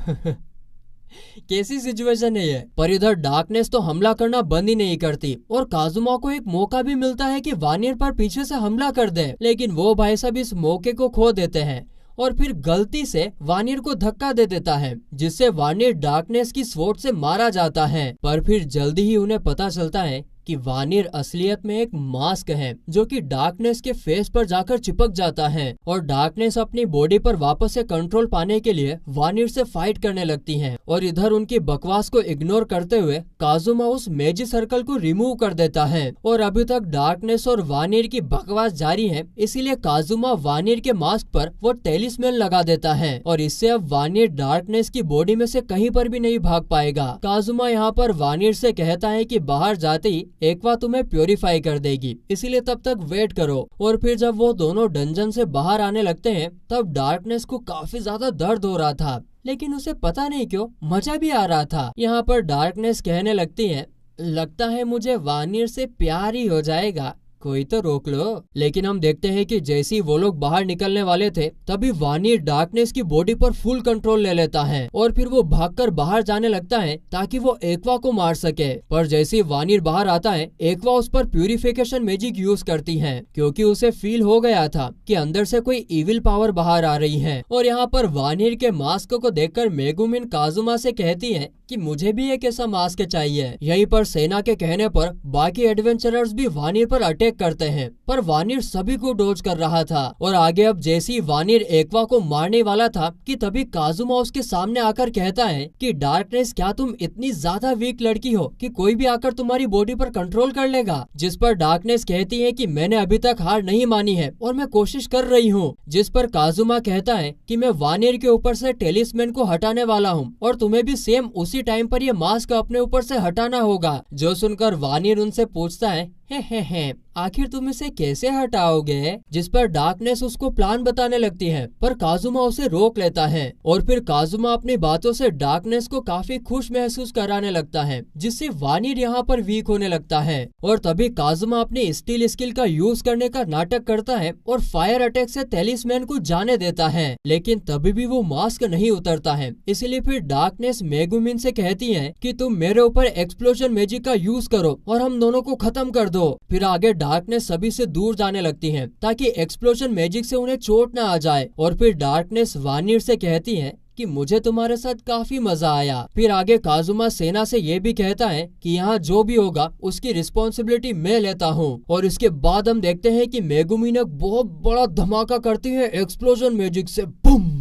कैसी सिचुएशन है ये। पर इधर डार्कनेस तो हमला करना बंद ही नहीं करती और काजुमा को एक मौका भी मिलता है कि वानिर पर पीछे से हमला कर दे, लेकिन वो भाई साहब इस मौके को खो देते हैं और फिर गलती से वानिर को धक्का दे देता है, जिससे वानिर डार्कनेस की स्वॉर्ड से मारा जाता है। पर फिर जल्दी ही उन्हें पता चलता है कि वानिर असलियत में एक मास्क है जो कि डार्कनेस के फेस पर जाकर चिपक जाता है, और डार्कनेस अपनी बॉडी पर वापस से कंट्रोल पाने के लिए वानिर से फाइट करने लगती है। और इधर उनकी बकवास को इग्नोर करते हुए काजुमा उस मैजिक सर्कल को रिमूव कर देता है। और अभी तक डार्कनेस और वानिर की बकवास जारी है, इसीलिए काजुमा वानिर के मास्क पर वो टेलिस्मैन लगा देता है, और इससे अब वानिर डार्कनेस की बॉडी में से कहीं पर भी नहीं भाग पाएगा। काजुमा यहाँ पर वानिर से कहता है कि बाहर जाते ही एक्वा तुम्हें प्योरीफाई कर देगी, इसीलिए तब तक वेट करो। और फिर जब वो दोनों डंजन से बाहर आने लगते हैं तब डार्कनेस को काफी ज्यादा दर्द हो रहा था, लेकिन उसे पता नहीं क्यों मजा भी आ रहा था। यहाँ पर डार्कनेस कहने लगती है, लगता है मुझे वानिर से प्यार ही हो जाएगा, कोई तो रोक लो। लेकिन हम देखते हैं कि जैसे ही वो लोग बाहर निकलने वाले थे तभी वानिर डार्कनेस की बॉडी पर फुल कंट्रोल ले लेता है और फिर वो भागकर बाहर जाने लगता है ताकि वो एक्वा को मार सके। पर जैसे ही वानिर बाहर आता है एक्वा उस पर प्यूरिफिकेशन मैजिक यूज करती है, क्योंकि उसे फील हो गया था कि अंदर से कोई इविल पावर बाहर आ रही है। और यहाँ पर वानिर के मास्क को देखकर मेगुमिन काजुमा से कहती है कि मुझे भी एक ऐसा मास्क चाहिए। यहीं पर सेना के कहने पर बाकी एडवेंचरर्स भी वानिर पर अटैक करते हैं, पर वानिर सभी को डॉज कर रहा था। और आगे अब जैसे ही वानिर एक्वा को मारने वाला था कि तभी काजुमा उसके सामने आकर कहता है कि डार्कनेस क्या तुम इतनी ज्यादा वीक लड़की हो कि कोई भी आकर तुम्हारी बॉडी पर कंट्रोल कर लेगा? जिस पर डार्कनेस कहती है कि मैंने अभी तक हार नहीं मानी है और मैं कोशिश कर रही हूँ। जिस पर काजुमा कहता है कि मैं वानिर के ऊपर से टेलिस्मैन को हटाने वाला हूँ और तुम्हें भी सेम उसी टाइम पर ये मास्क अपने ऊपर से हटाना होगा। जो सुनकर वानिर उनसे पूछता है, हे आखिर तुम इसे कैसे हटाओगे? जिस पर डार्कनेस उसको प्लान बताने लगती है, पर काजुमा उसे रोक लेता है। और फिर काजुमा अपनी बातों से डार्कनेस को काफी खुश महसूस कराने लगता है, जिससे वानिर यहाँ पर वीक होने लगता है। और तभी काजुमा अपनी स्टील स्किल का यूज करने का नाटक करता है और फायर अटैक से टेलिस्मैन को जाने देता है, लेकिन तभी भी वो मास्क नहीं उतरता है। इसलिए फिर डार्कनेस मेगुमिन से कहती है कि तुम मेरे ऊपर एक्सप्लोजन मैजिक का यूज करो और हम दोनों को खत्म कर दो। फिर आगे डार्कनेस सभी से दूर जाने लगती है ताकि एक्सप्लोजन मैजिक से उन्हें चोट न आ जाए। और फिर डार्कनेस वानिर से कहती है कि मुझे तुम्हारे साथ काफी मजा आया। फिर आगे काजुमा सेना से ये भी कहता है कि यहाँ जो भी होगा उसकी रिस्पॉन्सिबिलिटी मैं लेता हूँ। और इसके बाद हम देखते हैं कि मेगुमिन एक बहुत बड़ा धमाका करती है एक्सप्लोजन मैजिक से, बूम।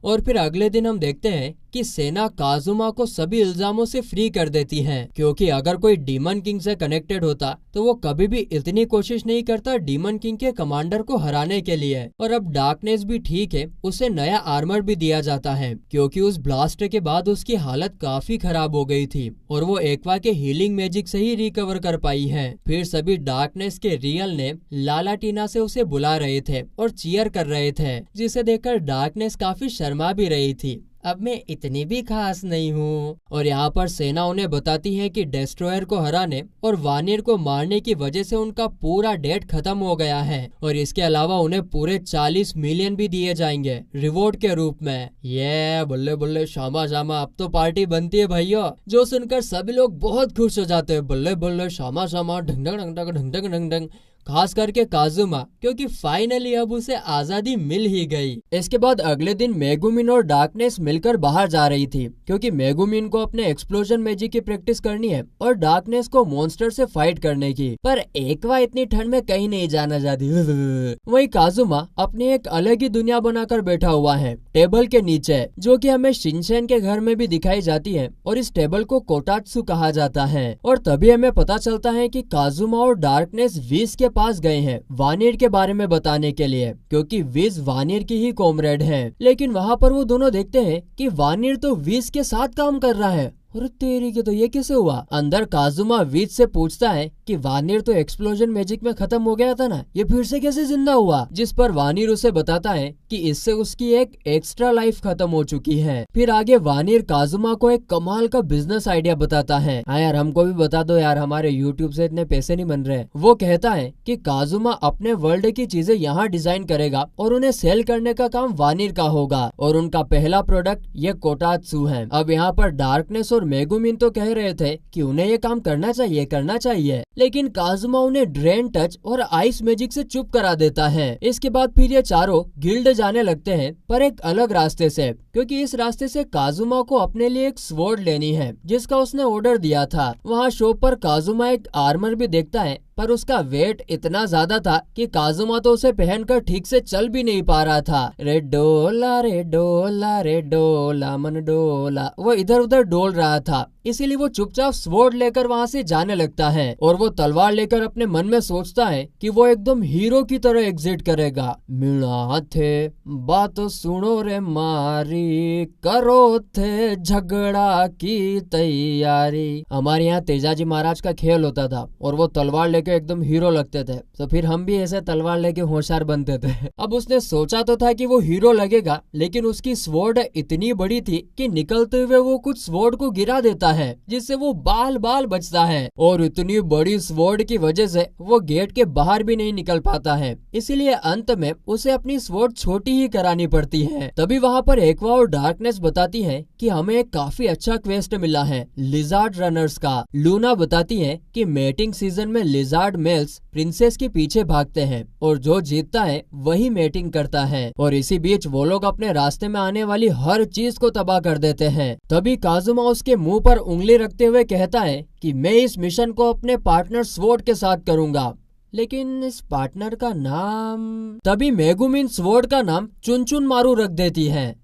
और फिर अगले दिन हम देखते हैं कि सेना काजुमा को सभी इल्जामों से फ्री कर देती है, क्योंकि अगर कोई डीमन किंग से कनेक्टेड होता तो वो कभी भी इतनी कोशिश नहीं करता डीमन किंग के कमांडर को हराने के लिए। और अब डार्कनेस भी ठीक है, उसे नया आर्मर भी दिया जाता है, क्योंकि उस ब्लास्ट के बाद उसकी हालत काफी खराब हो गई थी और वो एक्वा के हीलिंग मैजिक से ही रिकवर कर पाई है। फिर सभी डार्कनेस के रियल ने लाला टीना से उसे बुला रहे थे और चीयर कर रहे थे, जिसे देखकर डार्कनेस काफी शर्मा भी रही थी। अब मैं इतनी भी खास नहीं हूँ। और यहाँ पर सेना उन्हें बताती है कि डेस्ट्रॉयर को हराने और वानियर को मारने की वजह से उनका पूरा डेट खत्म हो गया है, और इसके अलावा उन्हें पूरे 40 मिलियन भी दिए जाएंगे रिवॉर्ड के रूप में। ये बल्ले बल्ले शामा शामा, अब तो पार्टी बनती है भैया, जो सुनकर सभी लोग बहुत खुश हो जाते हैं। बल्ले बल्ले शामा शामा, ढंग ढंग ढंग ढंग ढंग ढंग ढंग, खास करके काजुमा, क्योंकि फाइनली अब उसे आजादी मिल ही गई। इसके बाद अगले दिन मेगुमिन और डार्कनेस मिलकर बाहर जा रही थी, क्योंकि मेगुमिन को अपने एक्सप्लोजन मैजिक की प्रैक्टिस करनी है और डार्कनेस को मॉन्स्टर से फाइट करने की। पर एक्वा इतनी ठंड में कहीं नहीं जाना चाहती। वही काजुमा अपनी एक अलग ही दुनिया बनाकर बैठा हुआ है टेबल के नीचे, जो कि हमें शिनचैन के घर में भी दिखाई जाती है, और इस टेबल को कोटात्सु कहा जाता है। और तभी हमें पता चलता है कि काजुमा और डार्कनेस विज के पास गए हैं वानियर के बारे में बताने के लिए, क्योंकि विज वानियर की ही कॉमरेड है। लेकिन वहाँ पर वो दोनों देखते हैं कि वानियर तो विज के साथ काम कर रहा है। और तेरी के तो ये कैसे हुआ? अंदर काजुमा विज से पूछता है कि वानियर तो एक्सप्लोजन मैजिक में खत्म हो गया था ना, ये फिर से कैसे जिंदा हुआ? जिस पर वानियर उसे बताता है कि इससे उसकी एक एक्स्ट्रा लाइफ खत्म हो चुकी है। फिर आगे वानियर काजुमा को एक कमाल का बिजनेस आइडिया बताता है। हाँ यार, हमको भी बता दो यार, हमारे यूट्यूब से इतने पैसे नहीं बन रहे। वो कहता है कि काजुमा अपने वर्ल्ड की चीजें यहाँ डिजाइन करेगा और उन्हें सेल करने का काम वानियर का होगा, और उनका पहला प्रोडक्ट ये कोटात्सु है। अब यहाँ पर डार्कनेस और मेगुमिन तो कह रहे थे कि उन्हें ये काम करना चाहिए, लेकिन काजुमा उन्हें ड्रेन टच और आइस मैजिक से चुप करा देता है। इसके बाद फिर ये चारों गिल्ड जाने लगते हैं, पर एक अलग रास्ते से, क्योंकि इस रास्ते से काजुमा को अपने लिए एक स्वॉर्ड लेनी है जिसका उसने ऑर्डर दिया था। वहाँ शॉप पर काजुमा एक आर्मर भी देखता है, पर उसका वेट इतना ज्यादा था कि काजुमा तो उसे पहनकर ठीक से चल भी नहीं पा रहा था। रे डोला रे डोला रे डोला मन डोला, वो इधर उधर डोल रहा था। इसीलिए वो चुपचाप स्वॉर्ड लेकर वहाँ से जाने लगता है, और वो तलवार लेकर अपने मन में सोचता है कि वो एकदम हीरो की तरह एग्जिट करेगा। मिला थे बात सुनो रे मारी, करो थे झगड़ा की तैयारी। हमारे यहाँ तेजाजी महाराज का खेल होता था और वो तलवार लेके एकदम हीरो लगते थे, तो फिर हम भी ऐसे तलवार लेके होशियार बनते थे। अब उसने सोचा तो था कि वो हीरो लगेगा, लेकिन उसकी स्वॉर्ड इतनी बड़ी थी कि निकलते हुए वो कुछ स्वॉर्ड को गिरा देता है, जिससे वो बाल बाल बचता है, और इतनी बड़ी स्वॉर्ड की वजह से वो गेट के बाहर भी नहीं निकल पाता है। इसीलिए अंत में उसे अपनी स्वॉर्ड छोटी ही करानी पड़ती है। तभी वहाँ पर एक्वा और डार्कनेस बताती है कि हमें एक काफी अच्छा क्वेस्ट मिला है लिजार्ड रनर्स का। लूना बताती है कि मेटिंग सीजन में लिजार्ड मेल्स प्रिंसेस के पीछे भागते हैं, और जो जीतता है वही मेटिंग करता है। और इसी बीच वो लोग अपने रास्ते में आने वाली हर चीज को तबाह कर देते हैं। तभी काजुमा उसके मुंह पर उंगली रखते हुए कहता है कि मैं इस मिशन को अपने पार्टनर स्वॉर्ड के साथ करूंगा, लेकिन इस पार्टनर का नाम। तभी मेगुमिन स्वॉर्ड का नाम चुनचुन मारू रख देती है।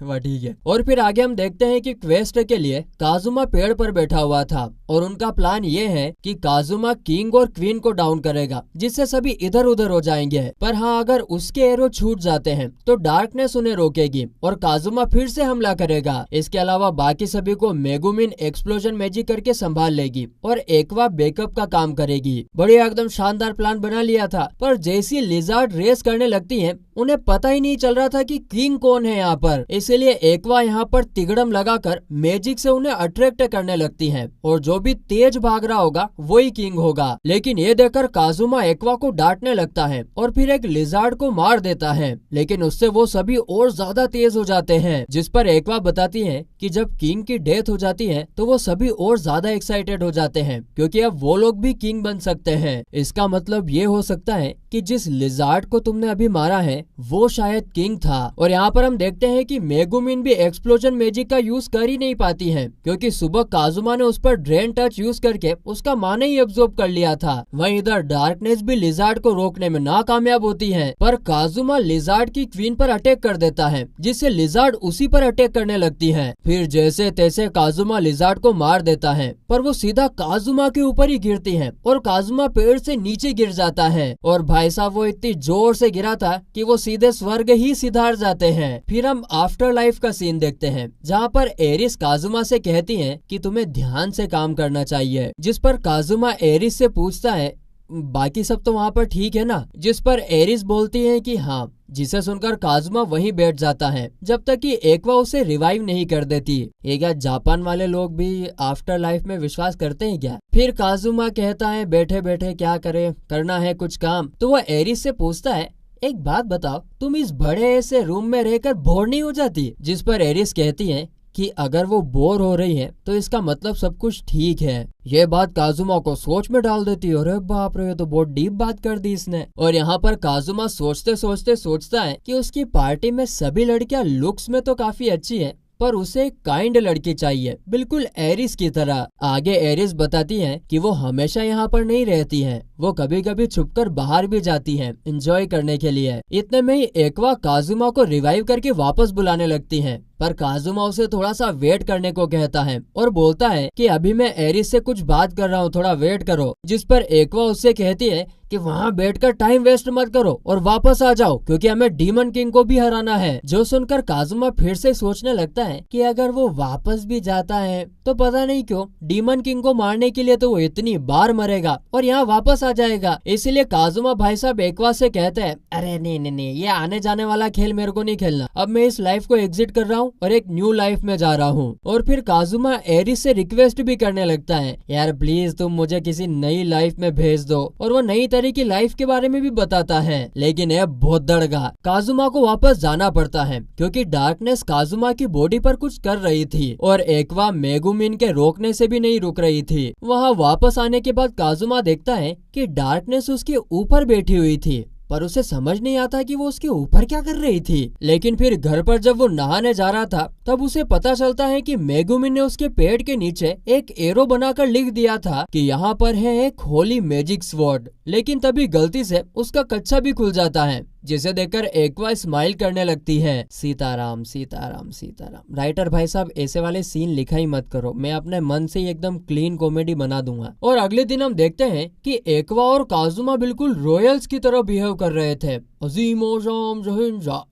वाह ठीक है। और फिर आगे हम देखते हैं कि क्वेस्ट के लिए काजुमा पेड़ पर बैठा हुआ था, और उनका प्लान ये है कि काजुमा किंग और क्वीन को डाउन करेगा, जिससे सभी इधर उधर हो जाएंगे। पर हाँ, अगर उसके एरो छूट जाते हैं तो डार्कनेस उन्हें रोकेगी और काजुमा फिर से हमला करेगा। इसके अलावा बाकी सभी को मेगुमिन एक्सप्लोजन मैजिक करके संभाल लेगी और एक्वा बैकअप का काम करेगी। बढ़िया, एकदम शानदार प्लान बना लिया था। पर जैसी लिजार्ड रेस करने लगती है, उन्हें पता ही नहीं चल रहा था कि किंग कौन है यहाँ पर। इसीलिए एक्वा यहाँ पर तिगड़म लगाकर मैजिक से उन्हें अट्रैक्ट करने लगती है, और जो भी तेज भाग रहा होगा वही किंग होगा। लेकिन ये देखकर काजुमा एक्वा को डांटने लगता है और फिर एक लिजार्ड को मार देता है, लेकिन उससे वो सभी और ज्यादा तेज हो जाते हैं। जिस पर एक्वा बताती है कि जब किंग की डेथ हो जाती है तो वो सभी और ज्यादा एक्साइटेड हो जाते हैं, क्योंकि अब वो लोग भी किंग बन सकते हैं। इसका मतलब ये हो सकता है कि जिस लिजार्ड को तुमने अभी मारा है वो शायद किंग था। और यहाँ पर हम देखते हैं कि मेगुमिन भी एक्सप्लोजन मैजिक का यूज कर ही नहीं पाती है, क्योंकि सुबह काजुमा ने उस पर ड्रेन टच यूज करके उसका माना ही अब्सॉर्ब कर लिया था। वहीं इधर डार्कनेस भी लिजार्ड को रोकने में नाकामयाब होती है, पर काजुमा लिजार्ड की क्वीन पर अटैक कर देता है, जिससे लिजार्ड उसी पर अटैक करने लगती है। फिर जैसे तैसे काजुमा लिजार्ड को मार देता है, पर वो सीधा काजुमा के ऊपर ही गिरती है और काजुमा पेड़ से नीचे गिर जाता है। और भाई साहब वो इतनी जोर से गिरा था कि वो सीधे स्वर्ग ही सिधार जाते हैं। फिर हम आफ्टर लाइफ का सीन देखते हैं, जहाँ पर एरिस काजुमा से कहती है कि तुम्हें ध्यान से काम करना चाहिए, जिस पर काजुमा एरिस से पूछता है बाकी सब तो वहाँ पर ठीक है ना, जिस पर एरिस बोलती है कि हाँ, जिसे सुनकर काजुमा वहीं बैठ जाता है जब तक कि एक्वा उसे रिवाइव नहीं कर देती। ये क्या जापान वाले लोग भी आफ्टर लाइफ में विश्वास करते हैं क्या? फिर काजुमा कहता है बैठे बैठे क्या करे, करना है कुछ काम। तो वह एरिस से पूछता है एक बात बताओ, तुम इस बड़े से रूम में रहकर बोर नहीं हो जाती? जिस पर एरिस कहती है कि अगर वो बोर हो रही है तो इसका मतलब सब कुछ ठीक है। ये बात काजुमा को सोच में डाल देती है। अरे बाप रे, ये तो बहुत डीप बात कर दी इसने। और यहाँ पर काजुमा सोचते सोचते सोचता है कि उसकी पार्टी में सभी लड़कियां लुक्स में तो काफी अच्छी है, पर उसे एक काइंड लड़की चाहिए, बिल्कुल एरिस की तरह। आगे एरिस बताती है कि वो हमेशा यहाँ पर नहीं रहती है, वो कभी कभी छुपकर बाहर भी जाती है एंजॉय करने के लिए। इतने में ही एक्वा काजुमा को रिवाइव करके वापस बुलाने लगती है, पर काजुमा उसे थोड़ा सा वेट करने को कहता है और बोलता है कि अभी मैं एरिस से कुछ बात कर रहा हूँ, थोड़ा वेट करो। जिस पर एक्वा उससे कहती है कि वहाँ बैठकर टाइम वेस्ट मत करो और वापस आ जाओ, क्योंकि हमें डीमन किंग को भी हराना है। जो सुनकर काजुमा फिर से सोचने लगता है कि अगर वो वापस भी जाता है तो पता नहीं क्यों डीमन किंग को मारने के लिए तो वो इतनी बार मरेगा और यहाँ वापस आ जाएगा। इसीलिए काजुमा भाई साहब एक्वा से कहते हैं अरे नहीं नहीं नहीं, ये आने जाने वाला खेल मेरे को नहीं खेलना, अब मैं इस लाइफ को एग्जिट कर रहा हूँ और एक न्यू लाइफ में जा रहा हूँ। और फिर काजुमा एरिस से रिक्वेस्ट भी करने लगता है यार प्लीज तुम मुझे किसी नई लाइफ में भेज दो, और वो नई तरह की लाइफ के बारे में भी बताता है। लेकिन यह बहुत दड़गा, काजुमा को वापस जाना पड़ता है क्योंकि डार्कनेस काजुमा की बॉडी पर कुछ कर रही थी और एक्वा मेगुमिन के रोकने से भी नहीं रुक रही थी। वहाँ वापस आने के बाद काजुमा देखता है कि डार्कनेस उसके ऊपर बैठी हुई थी, पर उसे समझ नहीं आता कि वो उसके ऊपर क्या कर रही थी। लेकिन फिर घर पर जब वो नहाने जा रहा था तब उसे पता चलता है कि मेगुमिन ने उसके पेट के नीचे एक एरो बनाकर लिख दिया था कि यहाँ पर है एक होली मैजिक स्वॉर्ड। लेकिन तभी गलती से उसका कच्छा भी खुल जाता है, जिसे देखकर एक्वा स्माइल करने लगती है। सीताराम सीताराम सीताराम। राइटर भाई साहब ऐसे वाले सीन लिखा ही मत करो, मैं अपने मन से ही एकदम क्लीन कॉमेडी बना दूंगा। और अगले दिन हम देखते हैं कि एक्वा और काजुमा बिल्कुल रॉयल्स की तरह बिहेव कर रहे थे। अजीमो शाम जहिंजा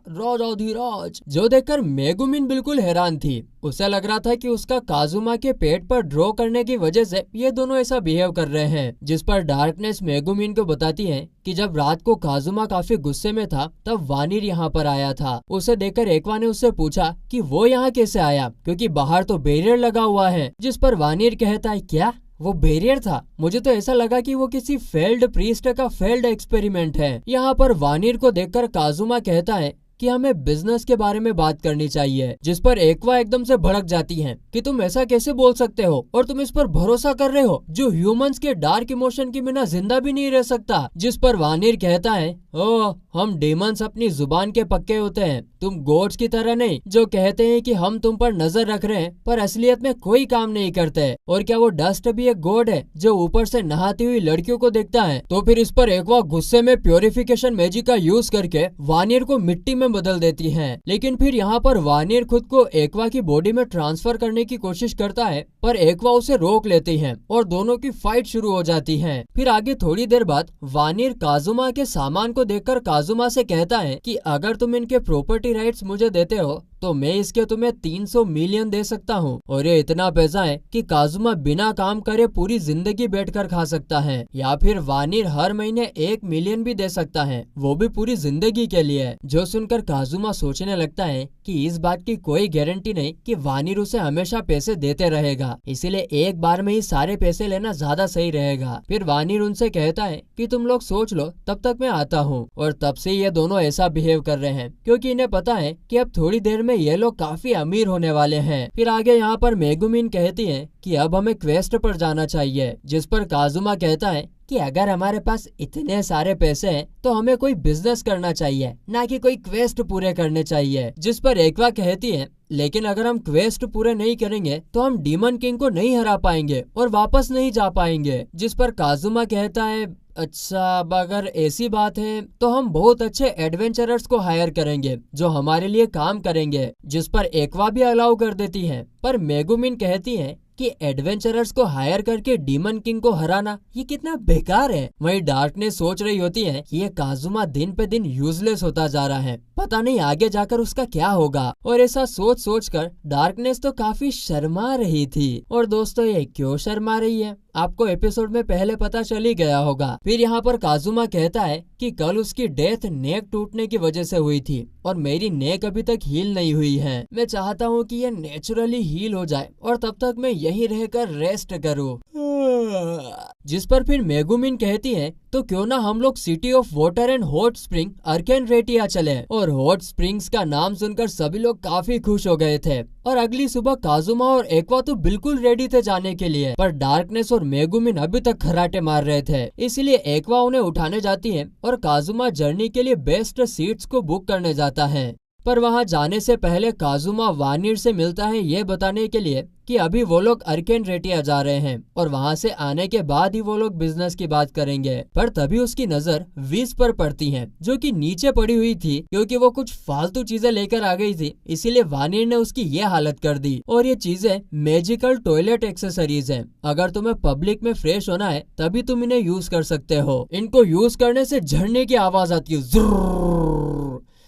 राजाधिराज, जो देखकर मेगुमिन बिल्कुल हैरान थी। उसे लग रहा था कि उसका काजुमा के पेट पर ड्रॉ करने की वजह से ये दोनों ऐसा बिहेव कर रहे हैं। जिस पर डार्कनेस मेगुमिन को बताती है कि जब रात को काजुमा काफी गुस्से में था तब वानिर यहाँ पर आया था। उसे देखकर एक्वा ने उससे पूछा कि वो यहाँ कैसे आया, क्योंकि बाहर तो बैरियर लगा हुआ है। जिस पर वानिर कहता है क्या वो बैरियर था? मुझे तो ऐसा लगा कि वो किसी फेल्ड प्रीस्ट का फेल्ड एक्सपेरिमेंट है। यहाँ पर वानिर को देखकर काजुमा कहता है कि हमें बिजनेस के बारे में बात करनी चाहिए। जिस पर एक्वा एकदम से भड़क जाती है कि तुम ऐसा कैसे बोल सकते हो और तुम इस पर भरोसा कर रहे हो जो ह्यूमंस के डार्क इमोशन के बिना जिंदा भी नहीं रह सकता। जिस पर वानिर कहता है ओह, हम डेमंस अपनी जुबान के पक्के होते हैं, तुम गॉड्स की तरह नहीं जो कहते हैं कि हम तुम पर नजर रख रहे हैं पर असलियत में कोई काम नहीं करते। और क्या वो डस्ट भी एक गॉड है जो ऊपर से नहाती हुई लड़कियों को देखता है? तो फिर इस पर एक्वा गुस्से में प्योरिफिकेशन मैजिक का यूज करके वानिर को मिट्टी में बदल देती है। लेकिन फिर यहाँ पर वानिर खुद को एक्वा की बॉडी में ट्रांसफर करने की कोशिश करता है, पर एक्वा उसे रोक लेती है और दोनों की फाइट शुरू हो जाती है। फिर आगे थोड़ी देर बाद वानिर काजुमा के सामान को देखकर काजुमा से कहता है कि अगर तुम इनके प्रॉपर्टी राइट्स मुझे देते हो तो मैं इसके तुम्हें 300 मिलियन दे सकता हूँ। और ये इतना पैसा है कि काजुमा बिना काम करे पूरी जिंदगी बैठकर खा सकता है, या फिर वानिर हर महीने 1 मिलियन भी दे सकता है, वो भी पूरी जिंदगी के लिए। जो सुनकर काजुमा सोचने लगता है कि इस बात की कोई गारंटी नहीं कि वानिर उसे हमेशा पैसे देते रहेगा, इसीलिए एक बार में ही सारे पैसे लेना ज्यादा सही रहेगा। फिर वानिर उनसे कहता है कि तुम लोग सोच लो, तब तक मैं आता हूँ। और तब से ये दोनों ऐसा बिहेव कर रहे हैं क्योंकि इन्हें पता है कि अब थोड़ी देर में ये लोग काफी अमीर होने वाले हैं। फिर आगे यहाँ पर मेगुमिन कहती है कि अब हमें क्वेस्ट पर जाना चाहिए, जिस पर काजुमा कहता है कि अगर हमारे पास इतने सारे पैसे हैं तो हमें कोई बिजनेस करना चाहिए, ना कि कोई क्वेस्ट पूरे करने चाहिए। जिस पर एक्वा कहती है लेकिन अगर हम क्वेस्ट पूरे नहीं करेंगे तो हम डीमन किंग को नहीं हरा पाएंगे और वापस नहीं जा पाएंगे। जिस पर काजुमा कहता है अच्छा, अब अगर ऐसी बात है तो हम बहुत अच्छे एडवेंचरर्स को हायर करेंगे जो हमारे लिए काम करेंगे। जिस पर एक्वा भी अलाउ कर देती है, पर मेगुमिन कहती है कि एडवेंचरर्स को हायर करके डीमन किंग को हराना ये कितना बेकार है। वहीं डार्कनेस सोच रही होती है कि ये काजुमा दिन पे दिन यूजलेस होता जा रहा है, पता नहीं आगे जाकर उसका क्या होगा। और ऐसा सोच सोच कर डार्कनेस तो काफी शर्मा रही थी। और दोस्तों ये क्यों शर्मा रही है आपको एपिसोड में पहले पता चल ही गया होगा। फिर यहाँ पर काजुमा कहता है कि कल उसकी डेथ नेक टूटने की वजह से हुई थी और मेरी नेक अभी तक हील नहीं हुई है। मैं चाहता हूँ कि ये नेचुरली हील हो जाए और तब तक मैं यहीं रहकर रेस्ट करूँ। जिस पर फिर मेगुमिन कहती है तो क्यों ना हम लोग city of water and hot spring अर्केनरेटिया चले। और हॉट स्प्रिंग्स का नाम सुनकर सभी लोग काफी खुश हो गए थे और अगली सुबह काजुमा और एक्वा तो बिल्कुल रेडी थे जाने के लिए, पर डार्कनेस और मेगुमिन अभी तक खर्राटे मार रहे थे। इसलिए एक्वा उन्हें उठाने जाती है और काजुमा जर्नी के लिए बेस्ट सीट्स को बुक करने जाता है। पर वहां जाने से पहले काजुमा वानिर से मिलता है ये बताने के लिए कि अभी वो लोग अर्केनरेटिया जा रहे हैं और वहां से आने के बाद ही वो लोग बिजनेस की बात करेंगे। पर तभी उसकी नजर विज पर पड़ती है जो कि नीचे पड़ी हुई थी क्योंकि वो कुछ फालतू चीजें लेकर आ गई थी, इसीलिए वानिर ने उसकी ये हालत कर दी। और ये चीजें मैजिकल टॉयलेट एक्सेसरीज हैं। अगर तुम्हें पब्लिक में फ्रेश होना है तभी तुम इन्हें यूज कर सकते हो। इनको यूज करने से झड़ने की आवाज आती है, जुर्र,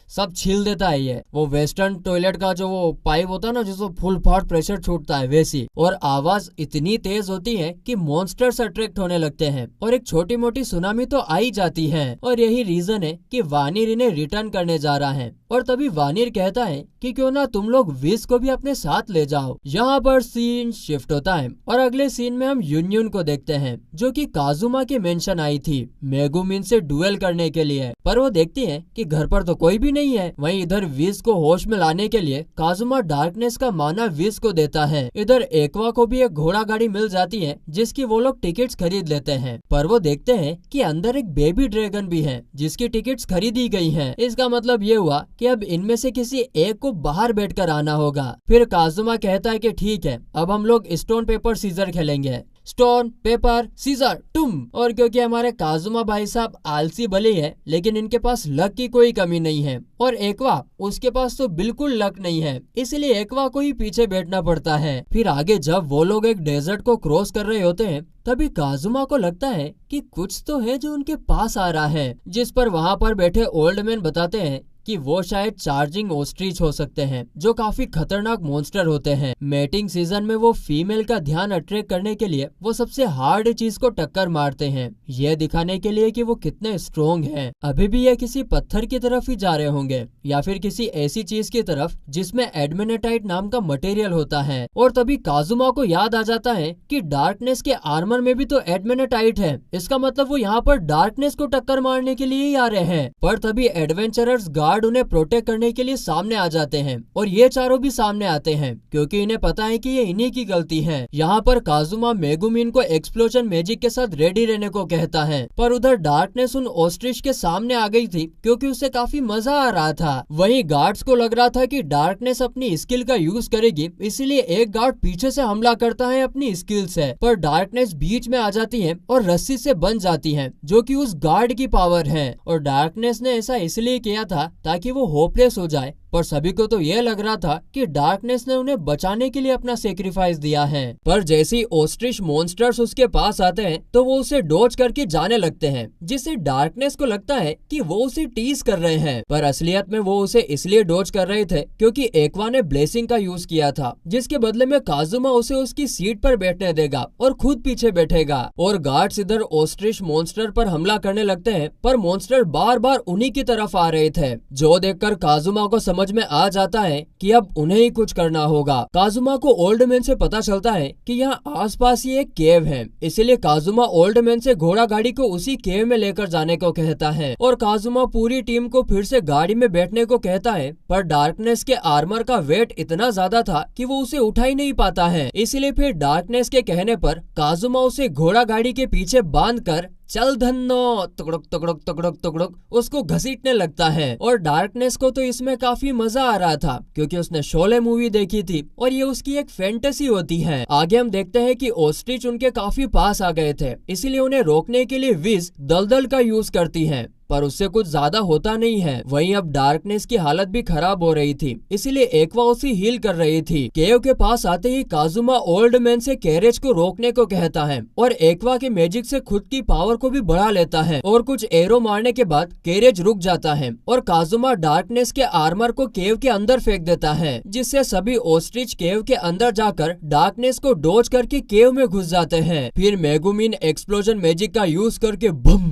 सब छील देता है ये। वो वेस्टर्न टॉयलेट का जो वो पाइप होता है ना जिसको फुल फाड़ प्रेशर छूटता है वैसी। और आवाज इतनी तेज होती है कि मॉन्स्टर्स अट्रैक्ट होने लगते हैं और एक छोटी मोटी सुनामी तो आ ही जाती है। और यही रीजन है कि वानिर इन्हें रिटर्न करने जा रहा है। और तभी वानिर कहता है कि क्यों ना तुम लोग विज को भी अपने साथ ले जाओ। यहाँ पर सीन शिफ्ट होता है और अगले सीन में हम यूनियन को देखते हैं जो कि काजुमा की मेंशन आई थी मेगुमिन से डुएल करने के लिए। पर वो देखती है कि घर पर तो कोई भी नहीं है। वहीं इधर विज को होश में लाने के लिए काजुमा डार्कनेस का माना विज को देता है। इधर एक्वा को भी एक घोड़ा गाड़ी मिल जाती है जिसकी वो लोग टिकट्स खरीद लेते हैं। पर वो देखते हैं कि अंदर एक बेबी ड्रैगन भी है जिसकी टिकट्स खरीदी गई हैं। इसका मतलब ये हुआ कि अब इनमें से किसी एक को बाहर बैठकर आना होगा। फिर काजुमा कहता है कि ठीक है, अब हम लोग स्टोन पेपर सीजर खेलेंगे। स्टोन पेपर सीजर तुम। और क्योंकि हमारे काजुमा भाई साहब आलसी भले है लेकिन इनके पास लक की कोई कमी नहीं है और एक्वा उसके पास तो बिल्कुल लक नहीं है, इसलिए एक्वा को ही पीछे बैठना पड़ता है। फिर आगे जब वो लोग एक डेजर्ट को क्रॉस कर रहे होते हैं तभी काजुमा को लगता है कि कुछ तो है जो उनके पास आ रहा है। जिस पर वहाँ पर बैठे ओल्ड मैन बताते हैं कि वो शायद चार्जिंग ऑस्ट्रिच हो सकते हैं जो काफी खतरनाक मॉन्स्टर होते हैं। मेटिंग सीजन में वो फीमेल का ध्यान अट्रैक्ट करने के लिए वो सबसे हार्ड चीज को टक्कर मारते हैं, ये दिखाने के लिए कि वो कितने स्ट्रोंग हैं। अभी भी ये किसी पत्थर की तरफ ही जा रहे होंगे या फिर किसी ऐसी चीज की तरफ जिसमें एडमेनेटाइट नाम का मटेरियल होता है। और तभी काजुमा को याद आ जाता है कि डार्कनेस के आर्मर में भी तो एडमेनेटाइट है, इसका मतलब वो यहाँ पर डार्कनेस को टक्कर मारने के लिए ही आ रहे हैं। पर तभी एडवेंचरर्स गार्ड उन्हें प्रोटेक्ट करने के लिए सामने आ जाते हैं और ये चारों भी सामने आते हैं क्योंकि इन्हें पता है कि ये इन्हीं की गलती है। यहाँ पर काजुमा मेगुमिन को एक्सप्लोजन मैजिक के साथ रेडी रहने को कहता है, पर उधर डार्कनेस उन ऑस्ट्रिच के सामने आ गई थी क्योंकि उसे काफी मजा आ रहा था। वहीं गार्ड्स को लग रहा था कि डार्कनेस अपनी स्किल का यूज करेगी, इसलिए एक गार्ड पीछे से हमला करता है अपनी स्किल से, पर डार्कनेस बीच में आ जाती है और रस्सी से बंध जाती है जो कि उस गार्ड की पावर है। और डार्कनेस ने ऐसा इसलिए किया था ताकि वो होपलेस हो जाए, पर सभी को तो ये लग रहा था कि डार्कनेस ने उन्हें बचाने के लिए अपना सेक्रीफाइस दिया है। पर जैसे ही ऑस्ट्रिच मॉन्स्टर्स उसके पास आते हैं तो वो उसे डॉज करके जाने लगते हैं, जिससे डार्कनेस को लगता है कि वो उसे टीज कर रहे हैं, पर असलियत में वो उसे इसलिए डॉज कर रहे थे क्योंकि एक्वा ने ब्लेसिंग का यूज किया था, जिसके बदले में काजुमा उसे उसकी सीट पर बैठने देगा और खुद पीछे बैठेगा। और गार्ड्स इधर ऑस्ट्रिच मॉन्स्टर पर हमला करने लगते हैं, पर मॉन्स्टर बार बार उन्हीं की तरफ आ रहे थे। जो देखकर काजुमा को समझ में आ जाता है कि अब उन्हें ही कुछ करना होगा। काजुमा को ओल्ड मैन से पता चलता है कि यहाँ आसपास ही एक केव है, इसीलिए काजुमा ओल्ड मैन से घोड़ा गाड़ी को उसी केव में लेकर जाने को कहता है और काजुमा पूरी टीम को फिर से गाड़ी में बैठने को कहता है, पर डार्कनेस के आर्मर का वेट इतना ज्यादा था कि वो उसे उठा ही नहीं पाता है। इसलिए फिर डार्कनेस के कहने पर काजुमा उसे घोड़ा गाड़ी के पीछे बांधकर चल धन्नो तुकड़ुक तुकड़ुक तुकड़ुक तुकड़ुक उसको घसीटने लगता है। और डार्कनेस को तो इसमें काफी मजा आ रहा था क्योंकि उसने शोले मूवी देखी थी और ये उसकी एक फैंटेसी होती है। आगे हम देखते हैं कि ओस्ट्रिच उनके काफी पास आ गए थे, इसीलिए उन्हें रोकने के लिए विज दलदल का यूज करती है, पर उससे कुछ ज्यादा होता नहीं है। वहीं अब डार्कनेस की हालत भी खराब हो रही थी, इसीलिए एक्वा उसे हील कर रही थी। केव के पास आते ही काजुमा ओल्ड मैन से कैरेज को रोकने को कहता है और एक्वा के मैजिक से खुद की पावर को भी बढ़ा लेता है और कुछ एरो मारने के बाद कैरेज रुक जाता है और काजुमा डार्कनेस के आर्मर को केव के अंदर फेंक देता है, जिससे सभी ओस्ट्रिच केव के अंदर जाकर डार्कनेस को डोज करके केव में घुस जाते हैं। फिर मेगुमिन एक्सप्लोजन मैजिक का यूज करके बम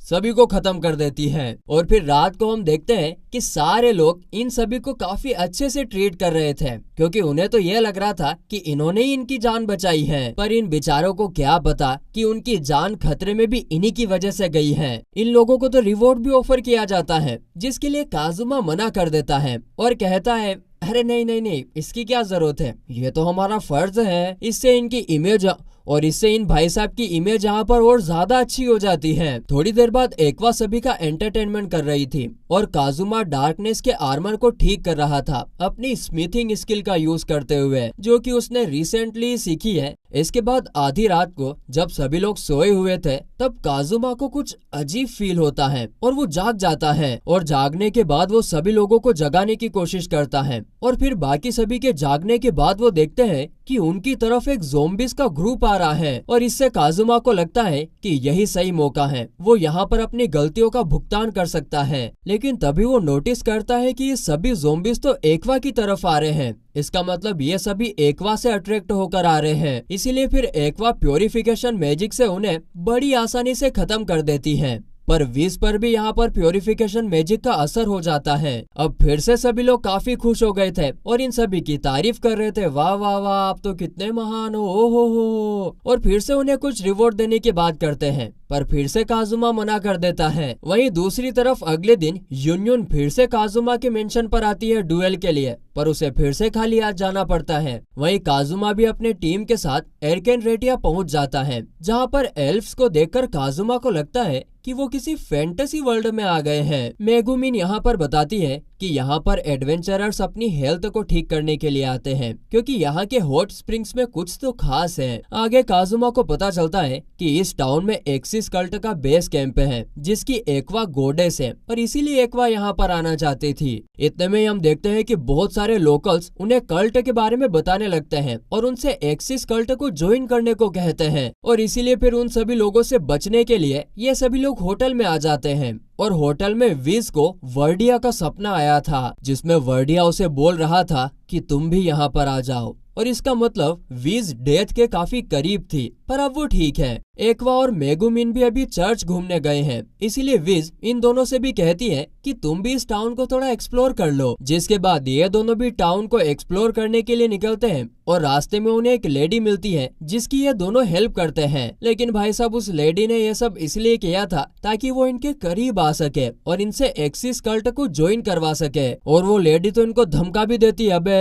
सभी को खत्म कर देती है। और फिर रात को हम देखते हैं कि सारे लोग इन सभी को काफी अच्छे से ट्रीट कर रहे थे क्योंकि उन्हें तो यह लग रहा था कि इन्होंने ही इनकी जान बचाई है, पर इन बेचारों को क्या पता कि उनकी जान खतरे में भी इन्हीं की वजह से गई है। इन लोगों को तो रिवॉर्ड भी ऑफर किया जाता है, जिसके लिए काजुमा मना कर देता है और कहता है, अरे नहीं नहीं नहीं, इसकी क्या जरूरत है, ये तो हमारा फर्ज है। इससे इनकी इमेज और इससे इन भाई साहब की इमेज यहाँ पर और ज्यादा अच्छी हो जाती है। थोड़ी देर बाद एक्वा सभी का एंटरटेनमेंट कर रही थी और काजुमा डार्कनेस के आर्मर को ठीक कर रहा था अपनी स्मिथिंग स्किल का यूज करते हुए, जो कि उसने रिसेंटली सीखी है। इसके बाद आधी रात को जब सभी लोग सोए हुए थे तब काजुमा को कुछ अजीब फील होता है और वो जाग जाता है और जागने के बाद वो सभी लोगों को जगाने की कोशिश करता है और फिर बाकी सभी के जागने के बाद वो देखते हैं कि उनकी तरफ एक ज़ोंबीज का ग्रुप आ रहा है और इससे काजुमा को लगता है कि यही सही मौका है, वो यहाँ पर अपनी गलतियों का भुगतान कर सकता है। लेकिन तभी वो नोटिस करता है कि ये सभी ज़ोंबीज तो एक्वा की तरफ आ रहे हैं, इसका मतलब ये सभी एक्वा से अट्रैक्ट होकर आ रहे हैं। इसीलिए फिर एक्वा प्योरिफिकेशन मैजिक से उन्हें बड़ी आसानी से खत्म कर देती है, पर विज पर भी यहाँ पर प्योरिफिकेशन मैजिक का असर हो जाता है। अब फिर से सभी लोग काफी खुश हो गए थे और इन सभी की तारीफ कर रहे थे, वाह वाह वाह आप तो कितने महान हो, ओ हो। और फिर से उन्हें कुछ रिवॉर्ड देने की बात करते हैं, पर फिर से काजुमा मना कर देता है। वहीं दूसरी तरफ अगले दिन यूनियन फिर से काजुमा के मेंशन पर आती है डुएल के लिए, पर उसे फिर से खाली हाथ जाना पड़ता है। वहीं काजुमा भी अपने टीम के साथ एरकेन रेटिया पहुंच जाता है, जहां पर एल्फ्स को देखकर काजुमा को लगता है कि वो किसी फैंटेसी वर्ल्ड में आ गए हैं। मेगुमिन यहाँ पर बताती है कि यहाँ पर एडवेंचरर्स अपनी हेल्थ को ठीक करने के लिए आते हैं क्योंकि यहाँ के हॉट स्प्रिंग्स में कुछ तो खास है। आगे काजुमा को पता चलता है कि इस टाउन में एक्सिस कल्ट का बेस कैंप है जिसकी एक्वा गोडेस है और इसीलिए एक्वा यहाँ पर आना चाहती थी। इतने में हम देखते हैं कि बहुत सारे लोकल्स उन्हें कल्ट के बारे में बताने लगते हैं और उनसे एक्सिस कल्ट को ज्वाइन करने को कहते हैं और इसीलिए फिर उन सभी लोगों से बचने के लिए ये सभी लोग होटल में आ जाते हैं। और होटल में विज को वर्डिया का सपना आया था जिसमें वर्डिया उसे बोल रहा था कि तुम भी यहाँ पर आ जाओ, और इसका मतलब विज डेथ के काफी करीब थी, पर अब वो ठीक है। एक्वा और मेगुमिन भी अभी चर्च घूमने गए हैं, इसीलिए विज इन दोनों से भी कहती है कि तुम भी इस टाउन को थोड़ा एक्सप्लोर कर लो। जिसके बाद ये दोनों भी टाउन को एक्सप्लोर करने के लिए निकलते हैं और रास्ते में उन्हें एक लेडी मिलती है जिसकी ये दोनों हेल्प करते हैं। लेकिन भाई साहब उस लेडी ने ये सब इसलिए किया था ताकि वो इनके करीब आ सके और इनसे एक्सिस कल्ट को ज्वाइन करवा सके। और वो लेडी तो इनको धमका भी देती है, अबे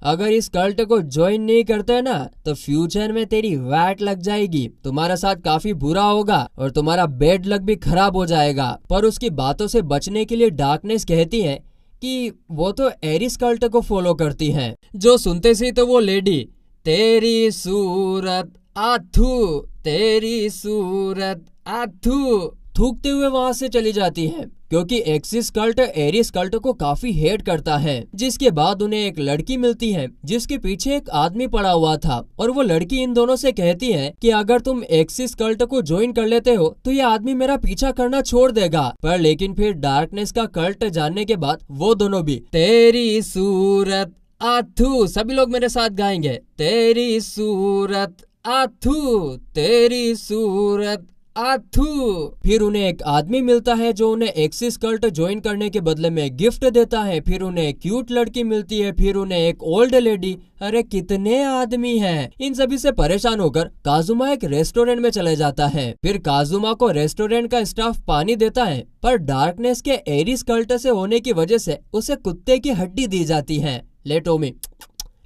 अगर इस कल्ट को ज्वाइन नहीं करते ना तो फ्यूचर में तेरी वैट लग जाएगी, तुम्हारे साथ काफी बुरा होगा और तुम्हारा बेड लक भी खराब हो जाएगा। पर उसकी बातों से बचने के लिए डार्कनेस कहती है कि वो तो एरिस कल्ट को फॉलो करती है। जो सुनते से तो वो लेडी तेरी सूरत आथू, तेरी सूरत आथू थूकते हुए वहां से चली जाती है क्योंकि एक्सिस कल्ट एरिस कल्ट को काफी हेट करता है। जिसके बाद उन्हें एक लड़की मिलती है जिसके पीछे एक आदमी पड़ा हुआ था और वो लड़की इन दोनों से कहती है कि अगर तुम एक्सिस कल्ट को ज्वाइन कर लेते हो तो ये आदमी मेरा पीछा करना छोड़ देगा। पर लेकिन फिर डार्कनेस का कल्ट जानने के बाद वो दोनों भी तेरी सूरत आथू, सभी लोग मेरे साथ गाएंगे, तेरी सूरत आथू, तेरी सूरत आथू। फिर उन्हें एक आदमी मिलता है जो उन्हें एक्सिस कल्ट ज्वाइन करने के बदले में गिफ्ट देता है। फिर उन्हें एक क्यूट लड़की मिलती है। फिर उन्हें एक ओल्ड लेडी। अरे कितने आदमी हैं। इन सभी से परेशान होकर काजुमा एक रेस्टोरेंट में चले जाता है। फिर काजुमा को रेस्टोरेंट का स्टाफ पानी देता है, पर डार्कनेस के एरिस कल्ट से होने की वजह से उसे कुत्ते की हड्डी दी जाती है। ले टॉमी,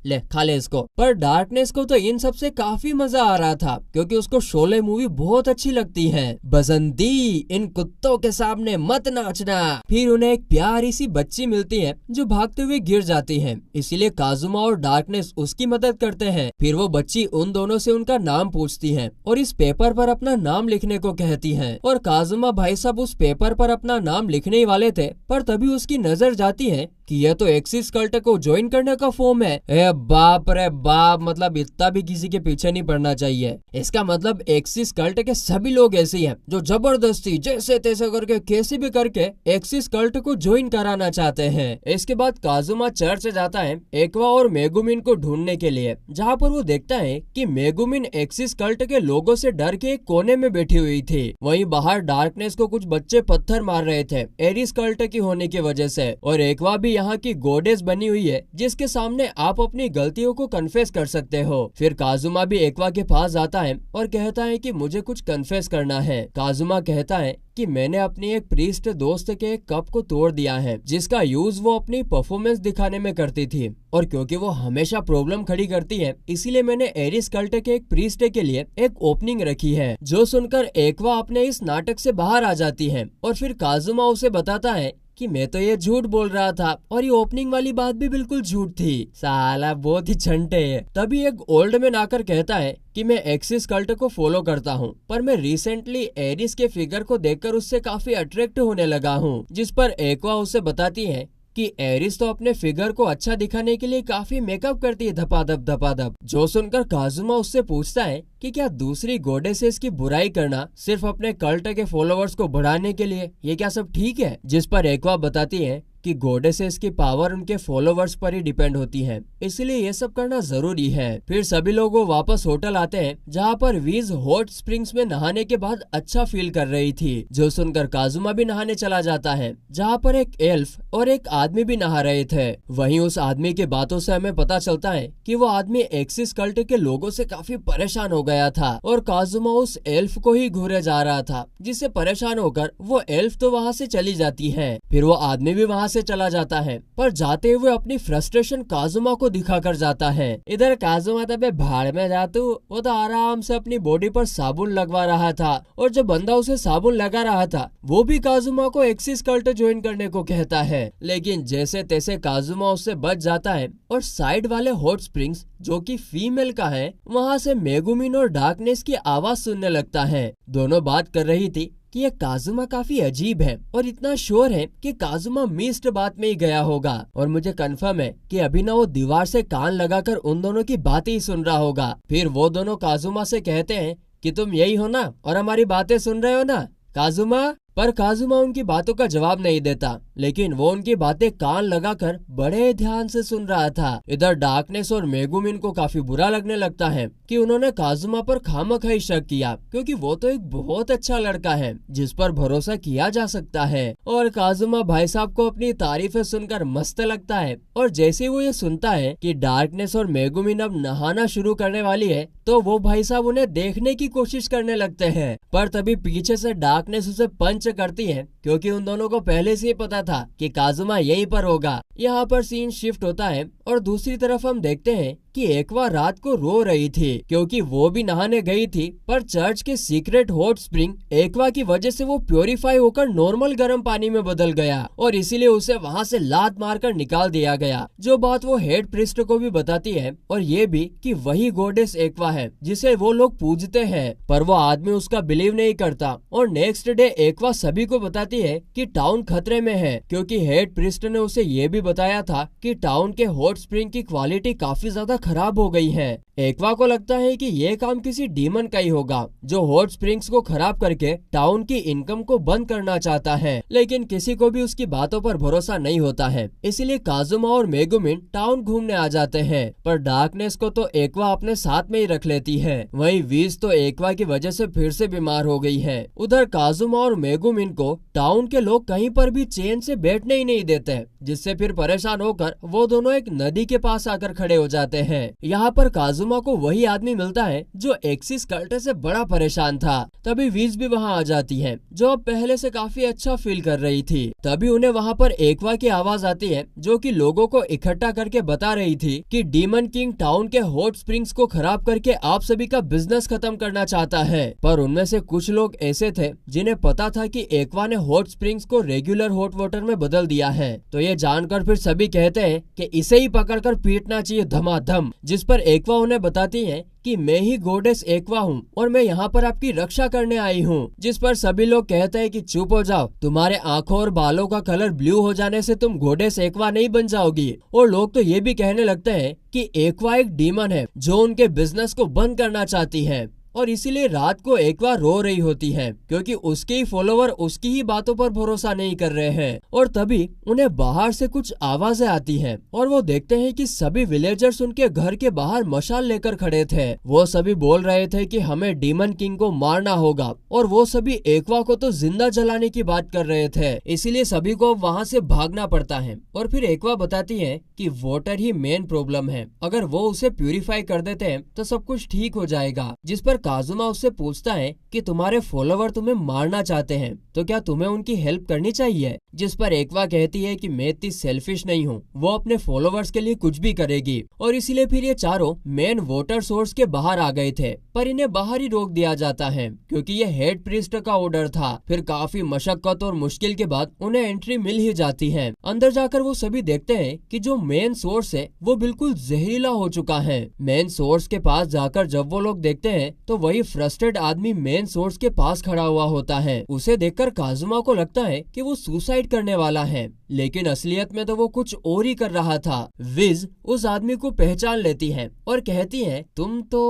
ले खा ले इसको। पर डार्कनेस को तो इन सब से काफी मजा आ रहा था, क्योंकि उसको शोले मूवी बहुत अच्छी लगती है। बसंती, इन कुत्तों के सामने मत नाचना। फिर उन्हें एक प्यारी सी बच्ची मिलती है जो भागते हुए गिर जाती है, इसीलिए काजुमा और डार्कनेस उसकी मदद करते हैं। फिर वो बच्ची उन दोनों से उनका नाम पूछती है और इस पेपर पर अपना नाम लिखने को कहती है। और काजुमा भाई साहब उस पेपर पर अपना नाम लिखने ही वाले थे, पर तभी उसकी नजर जाती है कि यह तो एक्सिस कल्ट को ज्वाइन करने का फॉर्म है। ए बाप रे बाप, मतलब इतना भी किसी के पीछे नहीं पड़ना चाहिए। इसका मतलब एक्सिस कल्ट के सभी लोग ऐसे हैं जो जबरदस्ती जैसे तैसे करके कैसे भी करके एक्सिस कल्ट को ज्वाइन कराना चाहते हैं। इसके बाद काजुमा चर्च जाता है एक्वा और मेगुमिन को ढूंढने के लिए, जहाँ पर वो देखता है कि मेगुमिन एक्सिस कल्ट के लोगों से डर के एक कोने में बैठी हुई थी। वहीं बाहर डार्कनेस को कुछ बच्चे पत्थर मार रहे थे एरिस कल्ट की होने की वजह से, और एक्वा भी यहाँ की गॉडेस बनी हुई है जिसके सामने आप अपनी गलतियों को कन्फेस कर सकते हो। फिर काजुमा भी एक्वा के पास जाता है और कहता है कि मुझे कुछ कन्फेस करना है। काजुमा कहता है कि मैंने अपनी एक प्रीस्ट दोस्त के एक कप को तोड़ दिया है जिसका यूज वो अपनी परफॉर्मेंस दिखाने में करती थी, और क्योंकि वो हमेशा प्रॉब्लम खड़ी करती है इसीलिए मैंने एरिस कल्ट के एक प्रीस्ट के लिए एक ओपनिंग रखी है। जो सुनकर एक्वा अपने इस नाटक से बाहर आ जाती है और फिर काजुमा उसे बताता है कि मैं तो ये झूठ बोल रहा था और ये ओपनिंग वाली बात भी बिल्कुल झूठ थी। साला बहुत ही छंटे है। तभी एक ओल्ड मैन आकर कहता है कि मैं एक्सिस कल्ट को फॉलो करता हूँ, पर मैं रिसेंटली एरिस के फिगर को देखकर उससे काफी अट्रैक्ट होने लगा हूँ। जिस पर एक्वा उसे बताती है कि एरिस तो अपने फिगर को अच्छा दिखाने के लिए काफी मेकअप करती है धपाधप धपाधप। जो सुनकर काजुमा उससे पूछता है कि क्या दूसरी गॉडेसेस की बुराई करना सिर्फ अपने कल्ट के फॉलोअर्स को बढ़ाने के लिए ये क्या सब ठीक है? जिस पर एक्वा बताती है कि गॉडेसेस की पावर उनके फॉलोवर्स पर ही डिपेंड होती है, इसलिए ये सब करना जरूरी है। फिर सभी लोग वापस होटल आते हैं जहाँ पर वीज हॉट स्प्रिंग्स में नहाने के बाद अच्छा फील कर रही थी। जो सुनकर काजुमा भी नहाने चला जाता है जहाँ पर एक एल्फ और एक आदमी भी नहा रहे थे। वहीं उस आदमी की बातों से हमें पता चलता है कि वो आदमी एक्सिस कल्ट के लोगों से काफी परेशान हो गया था और काजुमा उस एल्फ को ही घूरे जा रहा था, जिससे परेशान होकर वो एल्फ तो वहाँ से चली जाती है। फिर वो आदमी भी वहाँ से चला जाता है, पर जाते हुए अपनी फ्रस्ट्रेशन काजुमा को दिखाकर जाता है। इधर काजुमा तबे भाड़ में जातू, वो तो आराम से अपनी बॉडी पर साबुन लगवा रहा था और जो बंदा उसे साबुन लगा रहा था वो भी काजुमा को एक्सिस कल्ट ज्वाइन करने को कहता है। लेकिन जैसे तैसे काजुमा उससे बच जाता है और साइड वाले हॉट स्प्रिंग्स जो कि फीमेल का है वहाँ से मेगुमिन और डार्कनेस की आवाज सुनने लगता है। दोनों बात कर रही थी कि ये काजुमा काफी अजीब है और इतना श्योर है कि काजुमा मिस्ड बात में ही गया होगा, और मुझे कंफर्म है कि अभी ना वो दीवार से कान लगाकर उन दोनों की बातें ही सुन रहा होगा। फिर वो दोनों काजुमा से कहते हैं कि तुम यही हो ना और हमारी बातें सुन रहे हो ना काजुमा। पर काजुमा उनकी बातों का जवाब नहीं देता, लेकिन वो उनकी बातें कान लगाकर बड़े ध्यान से सुन रहा था। इधर डार्कनेस और मेगुमिन को काफी बुरा लगने लगता है कि उन्होंने काजुमा पर खामखा शक किया, क्योंकि वो तो एक बहुत अच्छा लड़का है जिस पर भरोसा किया जा सकता है। और काजुमा भाई साहब को अपनी तारीफें सुनकर मस्त लगता है, और जैसे वो ये सुनता है कि डार्कनेस और मेगुमिन अब नहाना शुरू करने वाली है तो वो भाई साहब उन्हें देखने की कोशिश करने लगते हैं। पर तभी पीछे से डार्कनेस उसे पंच करती है, क्योंकि उन दोनों को पहले से ही पता था कि काजुमा यहीं पर होगा। यहाँ पर सीन शिफ्ट होता है और दूसरी तरफ हम देखते हैं कि एक्वा रात को रो रही थी, क्योंकि वो भी नहाने गई थी, पर चर्च के सीक्रेट हॉट स्प्रिंग एक्वा की वजह से वो प्योरीफाई होकर नॉर्मल गर्म पानी में बदल गया और इसीलिए उसे वहाँ से लात मारकर निकाल दिया गया। जो बात वो हेड प्रिस्ट को भी बताती है, और ये भी कि वही गॉडेस एक्वा है जिसे वो लोग पूजते हैं। पर वो आदमी उसका बिलीव नहीं करता और नेक्स्ट डे एक्वा सभी को बताती है कि टाउन खतरे में है, क्योंकि हेड प्रिस्ट ने उसे ये भी बताया था कि टाउन के हॉट स्प्रिंग की क्वालिटी काफी ज्यादा खराब हो गई है। एक्वा को लगता है कि ये काम किसी डीमन का ही होगा जो हॉट स्प्रिंग्स को खराब करके टाउन की इनकम को बंद करना चाहता है, लेकिन किसी को भी उसकी बातों पर भरोसा नहीं होता है। इसीलिए काजुमा और मेगुमिन टाउन घूमने आ जाते हैं, पर डार्कनेस को तो एक्वा अपने साथ में ही रख लेती है। वहीं वीज तो एक्वा की वजह से फिर से बीमार हो गई है। उधर काजुमा और मेगुमिन को टाउन के लोग कहीं पर भी चैन से बैठने ही नहीं देते, जिससे फिर परेशान होकर वो दोनों एक नदी के पास आकर खड़े हो जाते हैं। यहाँ पर काजुमा को वही आदमी मिलता है जो एक्सिस कल्ट से बड़ा परेशान था। तभी वीज भी वहाँ आ जाती है, जो अब पहले से काफी अच्छा फील कर रही थी। तभी उन्हें वहाँ पर एक्वा की आवाज आती है, जो कि लोगों को इकट्ठा करके बता रही थी कि डीमन किंग टाउन के हॉट स्प्रिंग्स को खराब करके आप सभी का बिजनेस खत्म करना चाहता है। पर उनमें से कुछ लोग ऐसे थे जिन्हें पता था कि एक्वा ने हॉट स्प्रिंग्स को रेगुलर हॉट वाटर में बदल दिया है। तो ये जानकर फिर सभी कहते हैं कि इसे ही पकड़कर पीटना चाहिए धमाधम, जिस पर एक्वा उन्हें बताती है कि मैं ही गॉडेस एक्वा हूँ और मैं यहाँ पर आपकी रक्षा करने आई हूँ। जिस पर सभी लोग कहते हैं कि चुप हो जाओ, तुम्हारे आंखों और बालों का कलर ब्लू हो जाने से तुम गॉडेस एक्वा नहीं बन जाओगी। और लोग तो ये भी कहने लगते हैं कि एक्वा एक डीमन है जो उनके बिजनेस को बंद करना चाहती है। और इसीलिए रात को एक्वा रो रही होती है, क्योंकि उसके ही फॉलोवर उसकी ही बातों पर भरोसा नहीं कर रहे हैं। और तभी उन्हें बाहर से कुछ आवाजें आती हैं और वो देखते हैं कि सभी विलेजर्स उनके घर के बाहर मशाल लेकर खड़े थे। वो सभी बोल रहे थे कि हमें डीमन किंग को मारना होगा, और वो सभी एक्वा को तो जिंदा जलाने की बात कर रहे थे। इसीलिए सभी को वहाँ से भागना पड़ता है। और फिर एक्वा बताती है कि वाटर ही मेन प्रॉब्लम है, अगर वो उसे प्यूरिफाई कर देते हैं तो सब कुछ ठीक हो जाएगा। जिस पर काजुमा उससे पूछता है कि तुम्हारे फॉलोवर तुम्हें मारना चाहते हैं तो क्या तुम्हें उनकी हेल्प करनी चाहिए। जिस पर एक्वा कहती है कि मैं इतनी सेल्फिश नहीं हूँ, वो अपने फॉलोवर्स के लिए कुछ भी करेगी। और इसीलिए फिर ये चारों मेन वाटर सोर्स के बाहर आ गए थे, पर इन्हें बाहर ही रोक दिया जाता है क्योंकि ये हेड प्रीस्ट का ऑर्डर था। फिर काफी मशक्कत और मुश्किल के बाद उन्हें एंट्री मिल ही जाती है। अंदर जाकर वो सभी देखते हैं कि जो मेन सोर्स है वो बिल्कुल जहरीला हो चुका है। मेन सोर्स के पास जाकर जब वो लोग देखते हैं तो वही फ्रस्ट्रेटेड आदमी मेन सोर्स के पास खड़ा हुआ होता है। उसे देखकर काजुमा को लगता है कि वो सुसाइड करने वाला है, लेकिन असलियत में तो वो कुछ और ही कर रहा था। विज उस आदमी को पहचान लेती है और कहती है तुम तो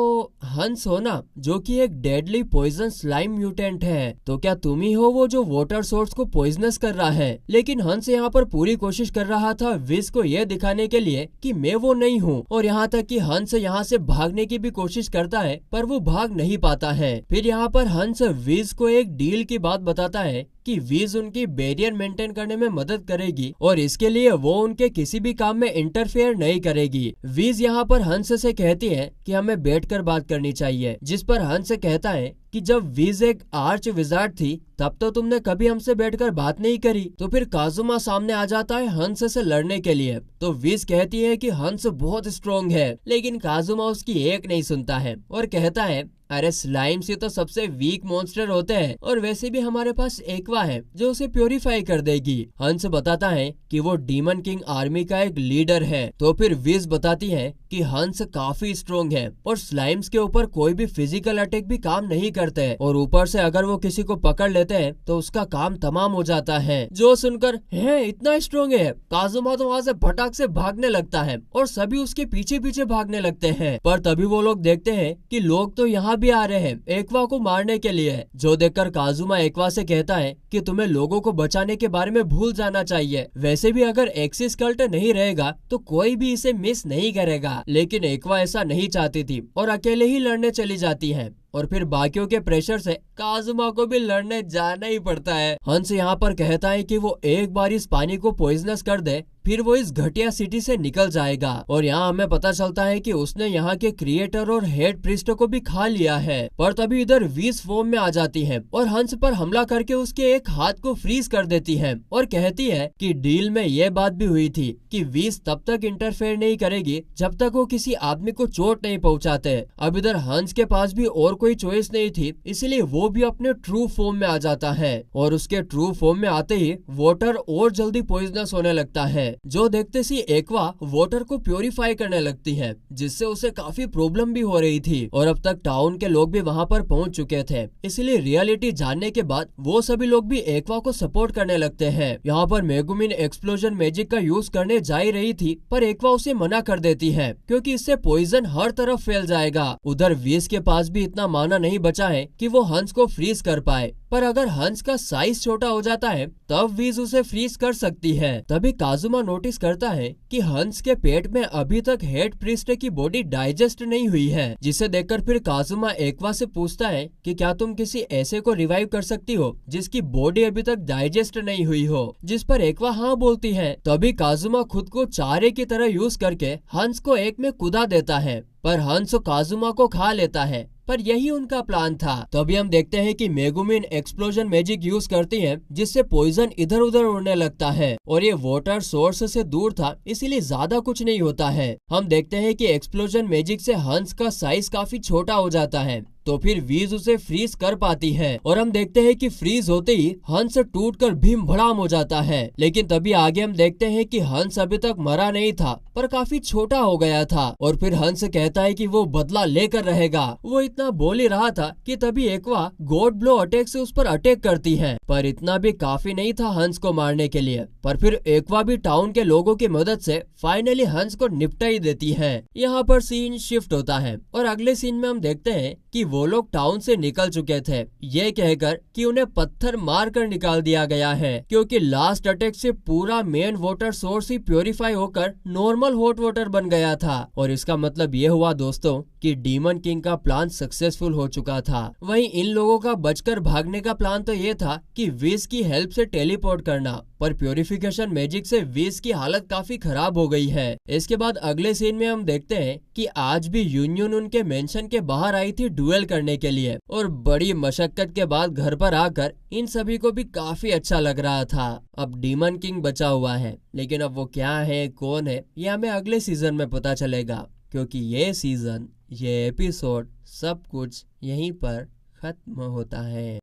हंस हो ना, जो कि एक डेडली पॉइजन स्लाइम म्यूटेंट है। तो क्या तुम ही हो वो जो वाटर सोर्स को पॉइजनस कर रहा है। लेकिन हंस यहाँ पर पूरी कोशिश कर रहा था विज को यह दिखाने के लिए कि मैं वो नहीं हूँ, और यहाँ तक कि हंस यहाँ से भागने की भी कोशिश करता है पर वो भाग नहीं पाता है। फिर यहाँ पर हंस विज को एक डील की बात बताता है कि विज उनकी बैरियर मेंटेन करने में मदद करेगी और इसके लिए वो उनके किसी भी काम में इंटरफेयर नहीं करेगी। विज यहाँ पर हंस से कहती है कि हमें बैठकर बात करनी चाहिए। जिस पर हंस कहता है कि जब विज एक आर्च विजार्ड थी तब तो तुमने कभी हमसे बैठकर बात नहीं करी। तो फिर काजुमा सामने आ जाता है हंस से लड़ने के लिए। तो विज कहती है कि हंस बहुत स्ट्रॉन्ग है, लेकिन काजुमा उसकी एक नहीं सुनता है और कहता है अरे स्लाइम्स ही तो सबसे वीक मॉन्स्टर होते हैं, और वैसे भी हमारे पास एक्वा है जो उसे प्योरीफाई कर देगी। हंस बताता है कि वो डीमन किंग आर्मी का एक लीडर है। तो फिर विज बताती है कि हंस काफी स्ट्रॉन्ग है और स्लाइम्स के ऊपर कोई भी फिजिकल अटैक भी काम नहीं करते हैं, और ऊपर से अगर वो किसी को पकड़ लेते हैं तो उसका काम तमाम हो जाता है। जो सुनकर है इतना स्ट्रॉन्ग है, काजुमा तो वहाँ से फटाक से भागने लगता है और सभी उसके पीछे पीछे भागने लगते हैं। पर तभी वो लोग देखते हैं कि लोग तो यहाँ भी आ रहे हैं एक्वा को मारने के लिए। जो देखकर काजुमा एक्वा से कहता है कि तुम्हें लोगों को बचाने के बारे में भूल जाना चाहिए। वैसे भी अगर एक्सिस कल्ट नहीं रहेगा तो कोई भी इसे मिस नहीं करेगा, लेकिन एक्वा ऐसा नहीं चाहती थी और अकेले ही लड़ने चली जाती है। और फिर बाकियों के प्रेशर से काजुमा को भी लड़ने जाना ही पड़ता है। हंस यहाँ पर कहता है कि वो एक बार इस पानी को पॉइजनस कर दे फिर वो इस घटिया सिटी से निकल जाएगा। और यहाँ हमें पता चलता है कि उसने यहाँ के क्रिएटर और हेड प्रीस्ट को भी खा लिया है। पर तभी इधर वीज फॉर्म में आ जाती है और हंस पर हमला करके उसके एक हाथ को फ्रीज कर देती है और कहती है कि डील में यह बात भी हुई थी कि वीज तब तक इंटरफेयर नहीं करेगी जब तक वो किसी आदमी को चोट नहीं पहुँचाते। अब इधर हंस के पास भी और कोई चॉइस नहीं थी, इसलिए वो भी अपने ट्रू फॉर्म में आ जाता है और उसके ट्रू फॉर्म में आते ही वाटर और जल्दी पॉइजनस होने लगता है, जो देखते सी एक्वा वाटर को प्योरीफाई करने लगती है, जिससे उसे काफी प्रॉब्लम भी हो रही थी और अब तक टाउन के लोग भी वहाँ पर पहुँच चुके थे। इसलिए रियलिटी जानने के बाद वो सभी लोग भी एक्वा को सपोर्ट करने लगते हैं। यहाँ पर मेगुमिन एक्सप्लोजन मैजिक का यूज करने जा ही रही थी, पर एक्वा उसे मना कर देती है क्योंकि इससे पॉइजन हर तरफ फैल जाएगा। उधर वीज के पास भी इतना माना नहीं बचा है कि वो हंस को फ्रीज कर पाए, पर अगर हंस का साइज छोटा हो जाता है तब वीज उसे फ्रीज कर सकती है। तभी काजुमा नोटिस करता है कि हंस के पेट में अभी तक हेड प्रीस्ट की बॉडी डाइजेस्ट नहीं हुई है, जिसे देखकर फिर काजुमा एक्वा से पूछता है कि क्या तुम किसी ऐसे को रिवाइव कर सकती हो जिसकी बॉडी अभी तक डाइजेस्ट नहीं हुई हो, जिस पर एक्वा हाँ बोलती है। तभी काजुमा खुद को चारे की तरह यूज करके हंस को एक में कूदा देता है, पर हंस काजुमा को खा लेता है, पर यही उनका प्लान था। तभी हम देखते हैं कि मेगुमिन एक्सप्लोजन मैजिक यूज करती है, जिससे पॉइजन इधर उधर उड़ने लगता है और ये वाटर सोर्स से दूर था, इसीलिए ज्यादा कुछ नहीं होता है। हम देखते हैं कि एक्सप्लोजन मैजिक से हंस का साइज काफी छोटा हो जाता है, तो फिर वीज उसे फ्रीज कर पाती है और हम देखते हैं कि फ्रीज होते ही हंस टूटकर भीम भड़ाम हो जाता है। लेकिन तभी आगे हम देखते हैं कि हंस अभी तक मरा नहीं था, पर काफी छोटा हो गया था और फिर हंस कहता है कि वो बदला लेकर रहेगा। वो इतना बोल ही रहा था कि तभी एक्वा गॉड ब्लो अटैक से उस पर अटैक करती है, पर इतना भी काफी नहीं था हंस को मारने के लिए। पर फिर एक्वा भी टाउन के लोगों की मदद से फाइनली हंस को निपटा ही देती है। यहाँ पर सीन शिफ्ट होता है और अगले सीन में हम देखते हैं कि वो लोग टाउन से निकल चुके थे, ये कहकर कि उन्हें पत्थर मार कर निकाल दिया गया है, क्योंकि लास्ट अटैक से पूरा मेन वाटर सोर्स ही प्योरीफाई होकर नॉर्मल हॉट वाटर बन गया था। और इसका मतलब ये हुआ दोस्तों कि डीमन किंग का प्लान सक्सेसफुल हो चुका था। वहीं इन लोगों का बचकर भागने का प्लान तो ये था कि विज की हेल्प से टेलीपोर्ट करना, पर प्योरिफिकेशन मैजिक से विज की हालत काफी खराब हो गई है। इसके बाद अगले सीन में हम देखते हैं कि आज भी यूनियन उनके मेंशन के बाहर आई थी डुएल करने के लिए, और बड़ी मशक्कत के बाद घर पर आकर इन सभी को भी काफी अच्छा लग रहा था। अब डीमन किंग बचा हुआ है, लेकिन अब वो क्या है, कौन है, ये हमें अगले सीजन में पता चलेगा, क्योंकि ये सीजन, ये एपिसोड, सब कुछ यहीं पर खत्म होता है।